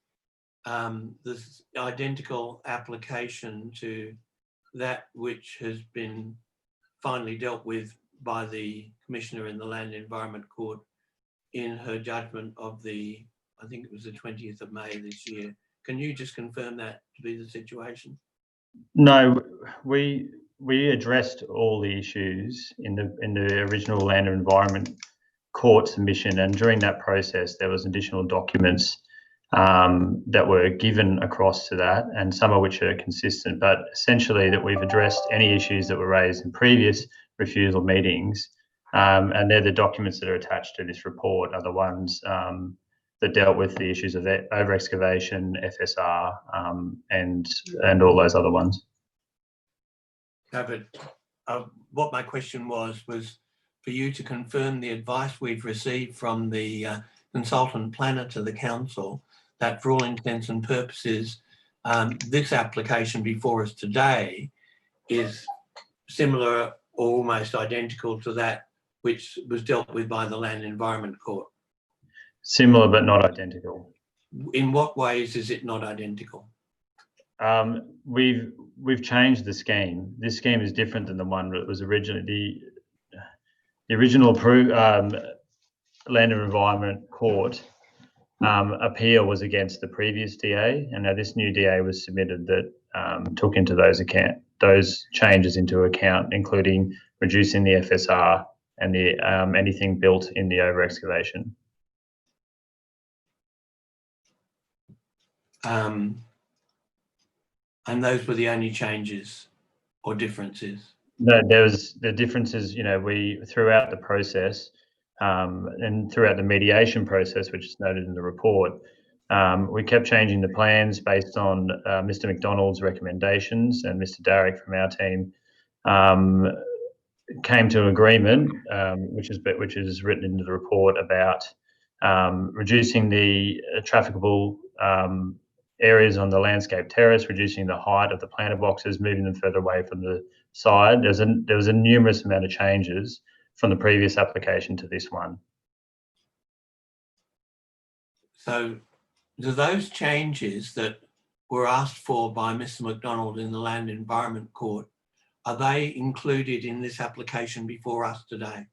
S1: this identical application to that which has been finally dealt with by the Commissioner in the Land Environment Court in her judgment of the, I think it was the 20th of May this year. Can you just confirm that to be the situation?
S18: No, we addressed all the issues in the original Land and Environment Court submission, and during that process there was additional documents that were given across to that, and some of which are consistent, but essentially that we've addressed any issues that were raised in previous refusal meetings, and they're the documents that are attached to this report are the ones that dealt with the issues of over-excavation, FSR, and all those other ones.
S1: No, but what my question was for you to confirm the advice we've received from the consultant planner to the council that for all intents and purposes, this application before us today is similar or almost identical to that which was dealt with by the Land Environment Court.
S18: Similar but not identical.
S1: In what ways is it not identical?
S18: We've changed the scheme. This scheme is different than the one that was originally the original Land and Environment Court appeal was against the previous DA, and now this new DA was submitted that took into those changes into account, including reducing the FSR and the anything built in the over excavation.
S1: And those were the only changes or differences?
S18: No, there was the differences, we throughout the process and throughout the mediation process, which is noted in the report, We kept changing the plans based on Mr. McDonald's recommendations, and Mr. Darrick from our team came to an agreement, which is written into the report, about reducing the trafficable areas on the landscape terrace, reducing the height of the planter boxes, moving them further away from the side. There was a numerous amount of changes from the previous application to this one.
S1: So do those changes that were asked for by Mr. McDonald in the Land Environment Court, are they included in this application before us today?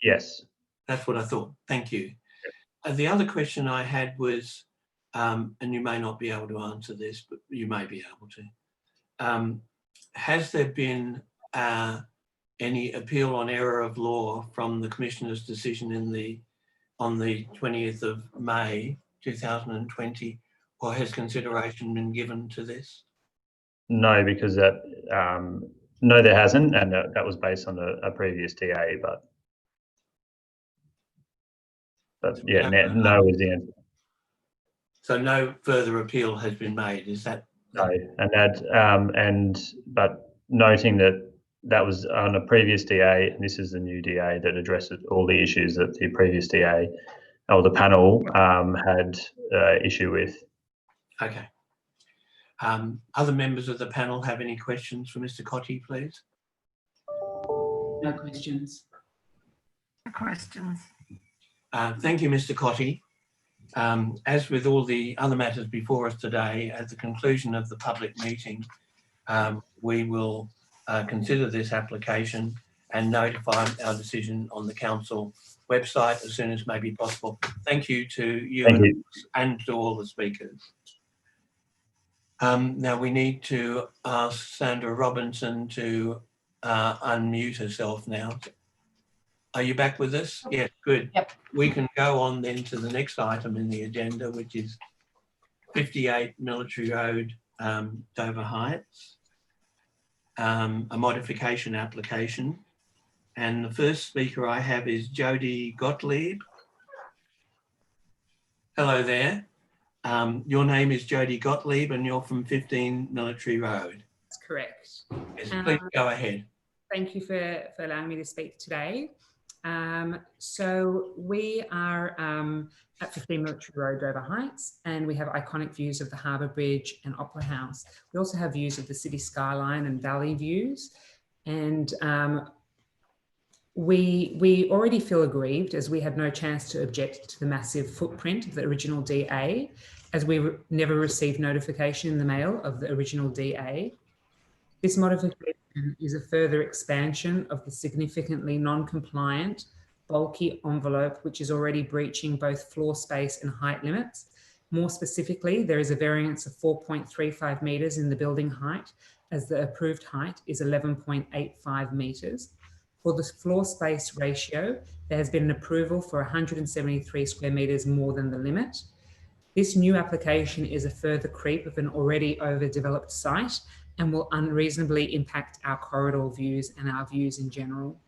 S18: Yes.
S1: That's what I thought. Thank you. The other question I had was, and you may not be able to answer this, but you may be able to. Has there been any appeal on error of law from the Commissioner's decision on the 20th of May 2020, or has consideration been given to this?
S18: No, because that no, there hasn't, and that was based on a previous DA, but yeah, no is the answer.
S1: So no further appeal has been made, is that?
S18: No, and but noting that was on a previous DA, and this is the new DA that addresses all the issues that the previous DA or the panel had issue with.
S1: Okay. Other members of the panel have any questions for Mr. Cotty, please?
S4: No questions.
S8: No questions.
S1: Thank you, Mr. Cotty. As with all the other matters before us today, at the conclusion of the public meeting, we will consider this application and notify our decision on the council website as soon as may be possible. Thank you to you, and to all the speakers. Now we need to ask Sandra Robinson to unmute herself now. Are you back with us? Yes, good.
S2: Yep.
S1: We can go on then to the next item in the agenda, which is 58 Military Road, Dover Heights, a modification application. And the first speaker I have is Jodie Gottlieb. Hello there. Your name is Jodie Gottlieb and you're from 15 Military Road.
S19: That's correct.
S1: Yes, please go ahead.
S19: Thank you for allowing me to speak today. So we are at 15 Military Road, Dover Heights, and we have iconic views of the Harbour Bridge and Opera House. We also have views of the city skyline and valley views. And we already feel aggrieved as we had no chance to object to the massive footprint of the original DA, as we never received notification in the mail of the original DA. This modification is a further expansion of the significantly non-compliant, bulky envelope, which is already breaching both floor space and height limits. More specifically, there is a variance of 4.35 metres in the building height, as the approved height is 11.85 metres. For the floor space ratio, there has been an approval for 173 square metres more than the limit. This new application is a further creep of an already overdeveloped site and will unreasonably impact our corridor views and our views in general.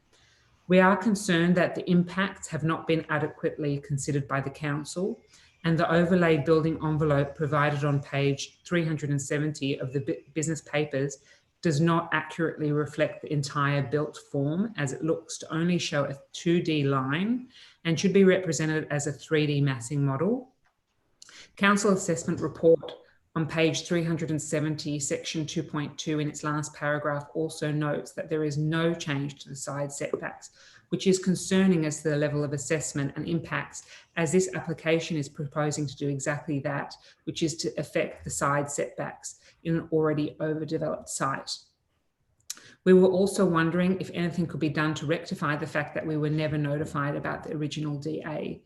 S19: We are concerned that the impacts have not been adequately considered by the council, and the overlaid building envelope provided on page 370 of the business papers does not accurately reflect the entire built form, as it looks to only show a 2D line and should be represented as a 3D massing model. Council assessment report on page 370, section 2.2 in its last paragraph also notes that there is no change to the side setbacks, which is concerning as to the level of assessment and impacts, as this application is proposing to do exactly that, which is to affect the side setbacks in an already overdeveloped site. We were also wondering if anything could be done to rectify the fact that we were never notified about the original DA.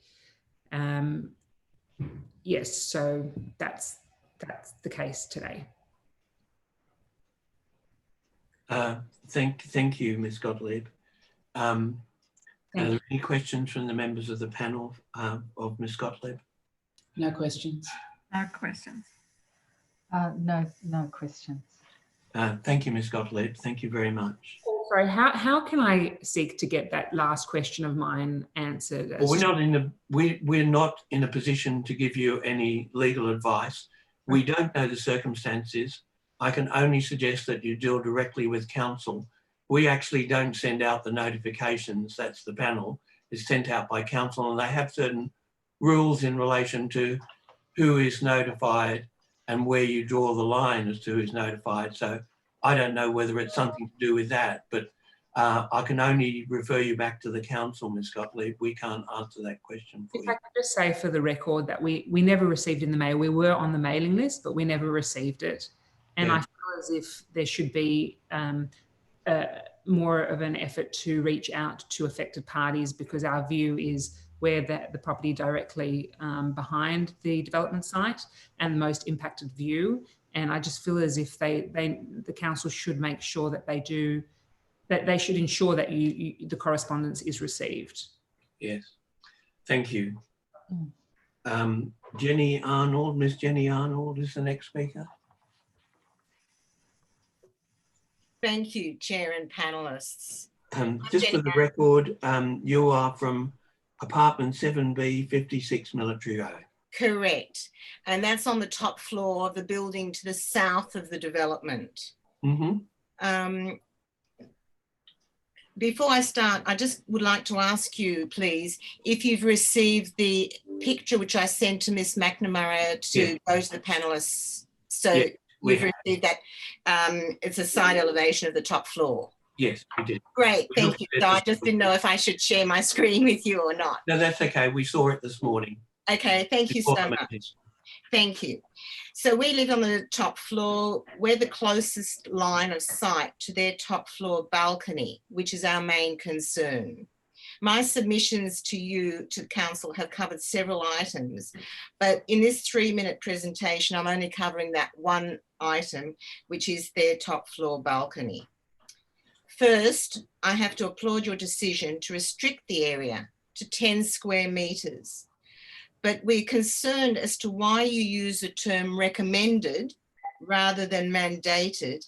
S19: Yes, so that's the case today.
S1: Thank you, Ms. Gottlieb. Are there any questions from the members of the panel of Ms. Gottlieb?
S4: No questions.
S8: No questions.
S2: No questions.
S1: Thank you, Ms. Gottlieb. Thank you very much.
S19: Sorry, how can I seek to get that last question of mine answered?
S1: Well, we're not in a position to give you any legal advice. We don't know the circumstances. I can only suggest that you deal directly with council. We actually don't send out the notifications. That's the panel. It's sent out by council, and they have certain rules in relation to who is notified and where you draw the line as to who's notified. So I don't know whether it's something to do with that, but I can only refer you back to the council, Ms. Gottlieb. We can't answer that question for
S19: If
S1: you.
S19: I could just say for the record that we never received in the mail. We were on the mailing list, but we never received it. And
S1: Yeah.
S19: I feel as if there should be more of an effort to reach out to affected parties, because our view is we're the property directly behind the development site and the most impacted view. And I just feel as if the council should make sure that they should ensure that the correspondence is received.
S1: Yes, thank you. Jenny Arnold, Ms. Jenny Arnold is the next speaker.
S20: Thank you, Chair and panelists.
S1: Just for the record, you are from apartment 7B, 56 Military Road.
S20: Correct. And that's on the top floor of the building to the south of the development.
S1: Mm-hmm.
S20: Before I start, I just would like to ask you, please, if you've received the picture which I sent to Miss McNamara to go to the panelists. So you've received that. It's a side elevation of the top floor.
S1: Yes, we did.
S20: Great, thank you. So I just didn't know if I should share my screen with you or not.
S1: No, that's okay. We saw it this morning.
S20: Okay, thank you so much. Thank you. So we live on the top floor. We're the closest line of sight to their top floor balcony, which is our main concern. My submissions to you, to council, have covered several items, but in this 3-minute presentation, I'm only covering that one item, which is their top floor balcony. First, I have to applaud your decision to restrict the area to 10 square metres. But we're concerned as to why you use the term recommended rather than mandated,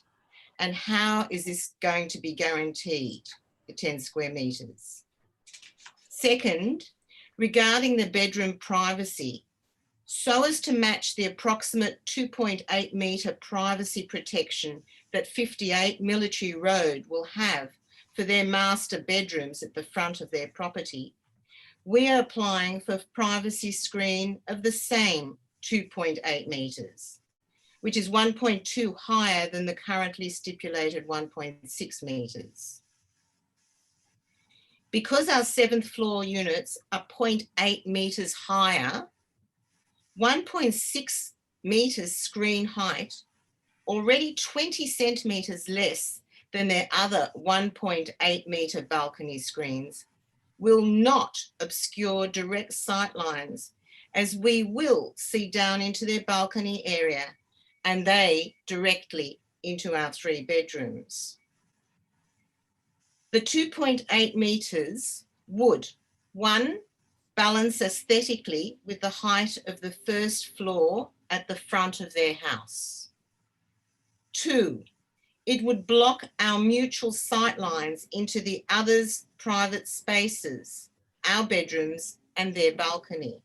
S20: and how is this going to be guaranteed, the 10 square metres? Second, regarding the bedroom privacy, so as to match the approximate 2.8 metre privacy protection that 58 Military Road will have for their master bedrooms at the front of their property, we are applying for privacy screen of the same 2.8 metres, which is 1.2 higher than the currently stipulated 1.6 metres. Because our 7th floor units are 0.8 metres higher, 1.6 metres screen height, already 20 centimetres less than their other 1.8 metre balcony screens, will not obscure direct sight lines, as we will see down into their balcony area and they directly into our 3 bedrooms. The 2.8 metres would, 1, balance aesthetically with the height of the 1st floor at the front of their house. 2, it would block our mutual sight lines into the others' private spaces, our bedrooms and their balcony.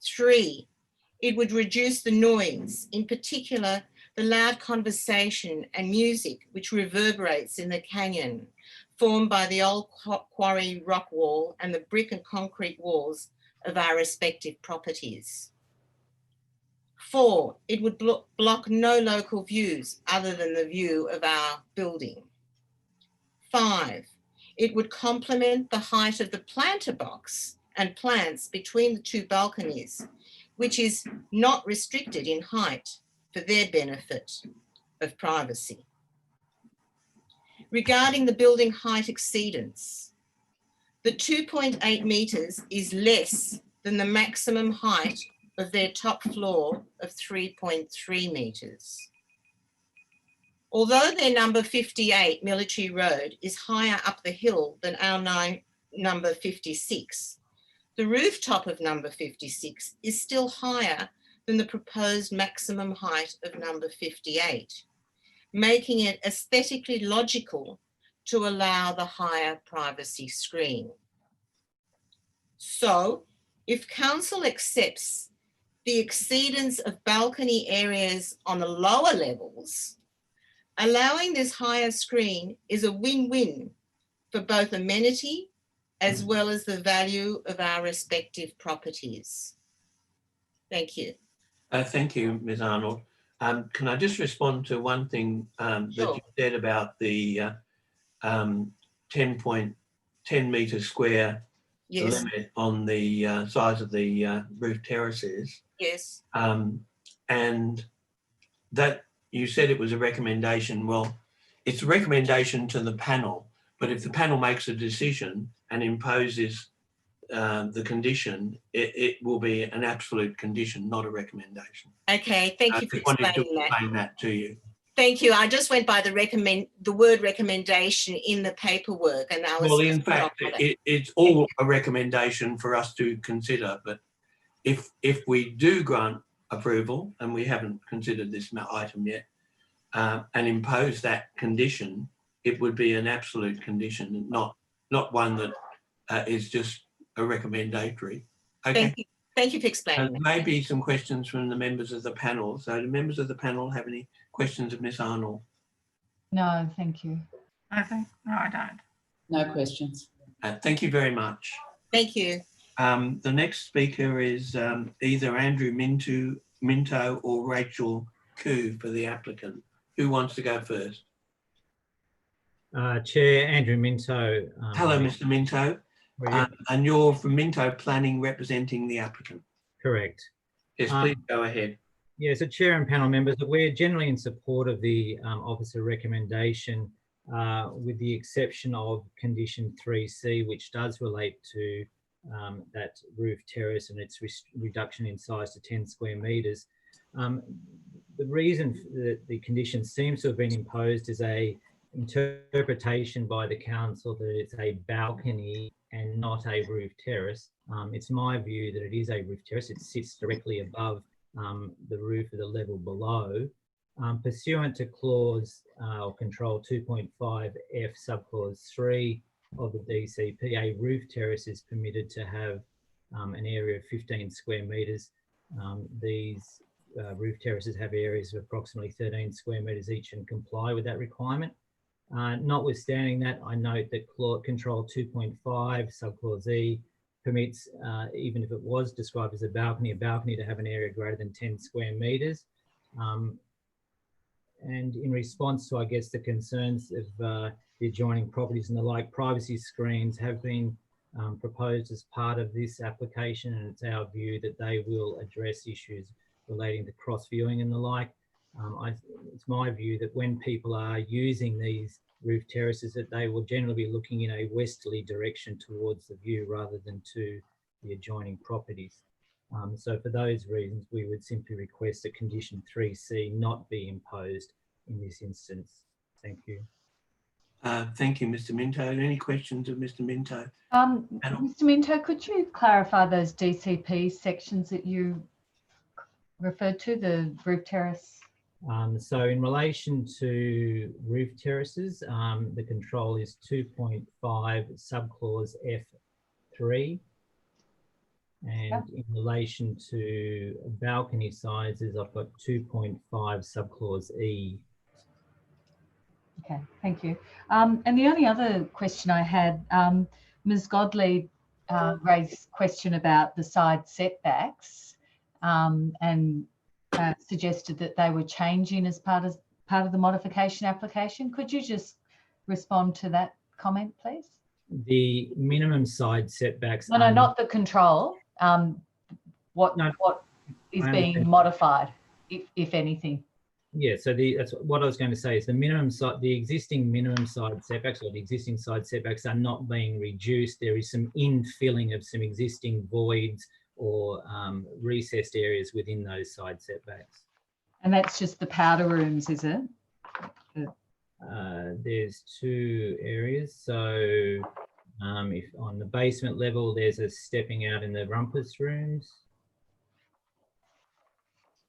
S20: 3, it would reduce the noise, in particular the loud conversation and music which reverberates in the canyon formed by the old quarry rock wall and the brick and concrete walls of our respective properties. 4, it would block no local views other than the view of our building. 5, it would complement the height of the planter box and plants between the 2 balconies, which is not restricted in height for their benefit of privacy. Regarding the building height exceedance, the 2.8 metres is less than the maximum height of their top floor of 3.3 metres. Although their number 58 Military Road is higher up the hill than our number 56, the rooftop of number 56 is still higher than the proposed maximum height of number 58, making it aesthetically logical to allow the higher privacy screen. So if council accepts the exceedance of balcony areas on the lower levels, allowing this higher screen is a win-win for both amenity as well as the value of our respective properties. Thank you.
S1: Thank you, Ms. Arnold. Can I just respond to one thing that you said about the 10 metre square limit on the size of the roof terraces?
S20: Yes.
S1: And that you said it was a recommendation. Well, it's a recommendation to the panel, but if the panel makes a decision and imposes the condition, it will be an absolute condition, not a recommendation.
S20: Okay, thank you for explaining
S1: that to you.
S20: Thank you. I just went by the word recommendation in the paperwork, and I was.
S1: Well, in fact, it's all a recommendation for us to consider. But if we do grant approval, and we haven't considered this item yet, and impose that condition, it would be an absolute condition, not one that is just a recommendatory. Okay.
S20: Thank you for explaining.
S1: Maybe some questions from the members of the panel. So do members of the panel have any questions of Ms. Arnold?
S2: No, thank you.
S8: No, I don't.
S4: No questions.
S1: Thank you very much.
S20: Thank you.
S1: The next speaker is either Andrew Minto or Rachel Koo for the applicant. Who wants to go first?
S21: Chair, Andrew Minto.
S1: Hello, Mr. Minto. And you're from Minto Planning representing the applicant.
S21: Correct.
S1: Yes, please go ahead.
S21: Yeah, so Chair and panel members, we're generally in support of the officer recommendation with the exception of condition 3C, which does relate to that roof terrace and its reduction in size to 10 square metres. The reason that the condition seems to have been imposed is a interpretation by the council that it's a balcony and not a roof terrace. It's my view that it is a roof terrace. It sits directly above the roof of the level below. Pursuant to clause or control 2.5F subclause 3 of the DCP, a roof terrace is permitted to have an area of 15 square metres. These roof terraces have areas of approximately 13 square metres each and comply with that requirement. Notwithstanding that, I note that control 2.5 subclause E permits, even if it was described as a balcony to have an area greater than 10 square metres. And in response to, I guess, the concerns of the adjoining properties and the like, privacy screens have been proposed as part of this application, and it's our view that they will address issues relating to cross viewing and the like. It's my view that when people are using these roof terraces, that they will generally be looking in a westerly direction towards the view rather than to the adjoining properties. So for those reasons, we would simply request that condition 3C not be imposed in this instance. Thank you.
S1: Thank you, Mr. Minto. Any questions of Mr. Minto?
S2: Mr. Minto, could you clarify those DCP sections that you referred to, the roof terrace?
S21: So in relation to roof terraces, the control is 2.5 subclause F3. And in relation to balcony sizes, I've got 2.5 subclause E.
S2: Okay, thank you. And the only other question I had, Ms. Gottlieb raised a question about the side setbacks and suggested that they were changing as part of the modification application. Could you just respond to that comment, please?
S21: The minimum side setbacks.
S2: No, not the control. What is being modified, if anything?
S21: Yeah, so that's what I was going to say is the existing minimum side setbacks or the existing side setbacks are not being reduced. There is some infilling of some existing voids or recessed areas within those side setbacks.
S2: And that's just the powder rooms, is it?
S21: There's two areas. So if on the basement level, there's a stepping out in the rumpus rooms.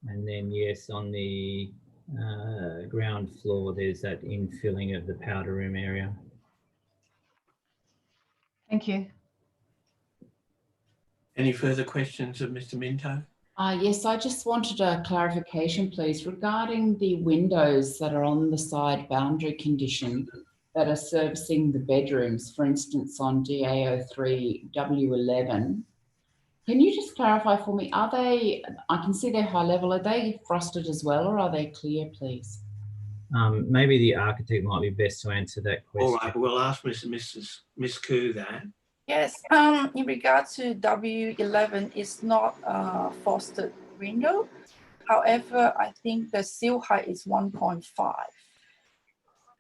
S21: And then, yes, on the ground floor, there's that infilling of the powder room area.
S2: Thank you.
S1: Any further questions of Mr. Minto?
S4: Yes, I just wanted a clarification, please, regarding the windows that are on the side boundary condition that are servicing the bedrooms, for instance, on DA03 W11. Can you just clarify for me, are they, I can see they're high level, are they frosted as well or are they clear, please?
S21: Maybe the architect might be best to answer that question.
S1: All right, we'll ask Miss Koo that.
S3: Yes, in regard to W11, it's not a frosted window. However, I think the sill height is 1.5.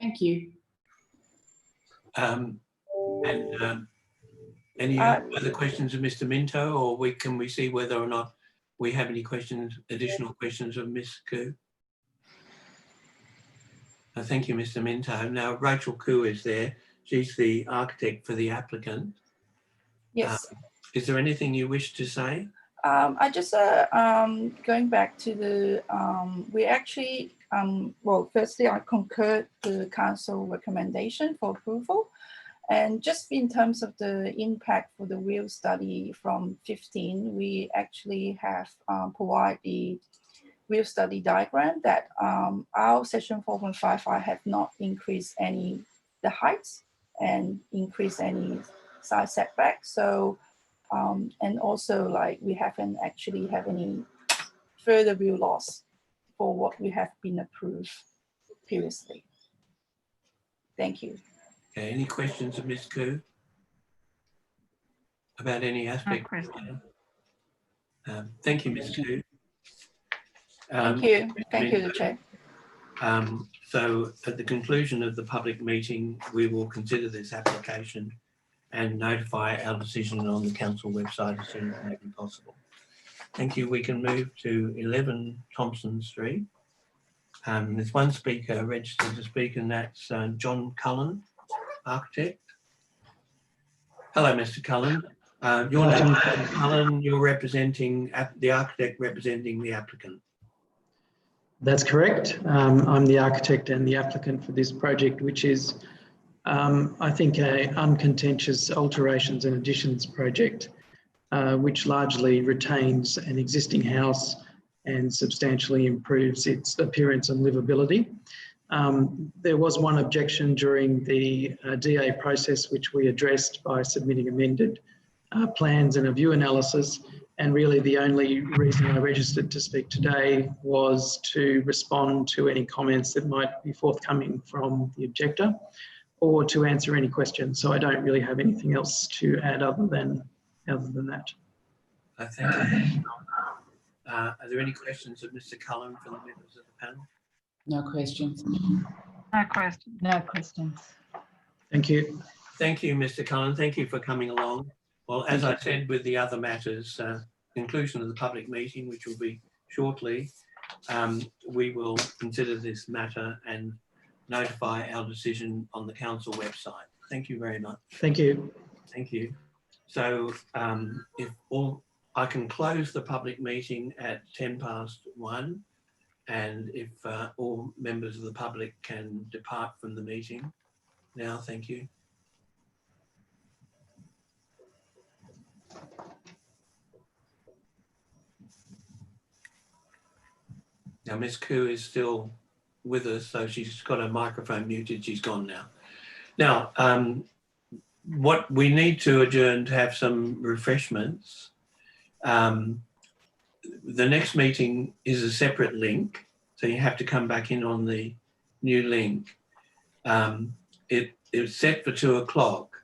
S4: Thank you.
S1: Any other questions of Mr. Minto, or can we see whether or not we have any questions, additional questions of Miss Koo? Thank you, Mr. Minto. Now, Rachel Koo is there. She's the architect for the applicant.
S3: Yes.
S1: Is there anything you wish to say?
S3: I just going back to the we actually well, firstly I concur the council recommendation for approval, and just in terms of the impact for the real study from 15, we actually have provided the real study diagram that our section 4.55 have not increased any the heights and increased any side setback. So and also like we haven't actually have any further view loss for what we have been approved previously. Thank you.
S1: Okay, any questions of Ms. Koo about any aspect? Thank you, Ms. Koo.
S3: Thank you. Thank you, Chair.
S1: So at the conclusion of the public meeting, we will consider this application and notify our decision on the council website as soon as may be possible. Thank you. We can move to 11 Thompson Street. There's one speaker registered to speak, and that's John Cullen, architect. Hello, Mr. Cullen. Your name is John Cullen. You're representing the architect representing the applicant.
S22: That's correct. I'm the architect and the applicant for this project, which is, I think, an uncontentious alterations and additions project, which largely retains an existing house and substantially improves its appearance and livability. There was one objection during the DA process, which we addressed by submitting amended plans and a view analysis. And really the only reason I registered to speak today was to respond to any comments that might be forthcoming from the objector or to answer any questions. So I don't really have anything else to add other than that.
S1: Thank you. Are there any questions of Mr. Cullen from the members of the panel?
S4: No questions.
S8: No questions.
S2: No questions.
S22: Thank you.
S1: Thank you, Mr. Cullen. Thank you for coming along. Well, as I said with the other matters, conclusion of the public meeting, which will be shortly, we will consider this matter and notify our decision on the council website. Thank you very much.
S22: Thank you.
S1: Thank you. So I can close the public meeting at 1:10 and if all members of the public can depart from the meeting now, thank you. Now, Ms. Koo is still with us, so she's got her microphone muted. She's gone now. Now, what we need to adjourn to have some refreshments. The next meeting is a separate link, so you have to come back in on the new link. It's set for 2 o'clock.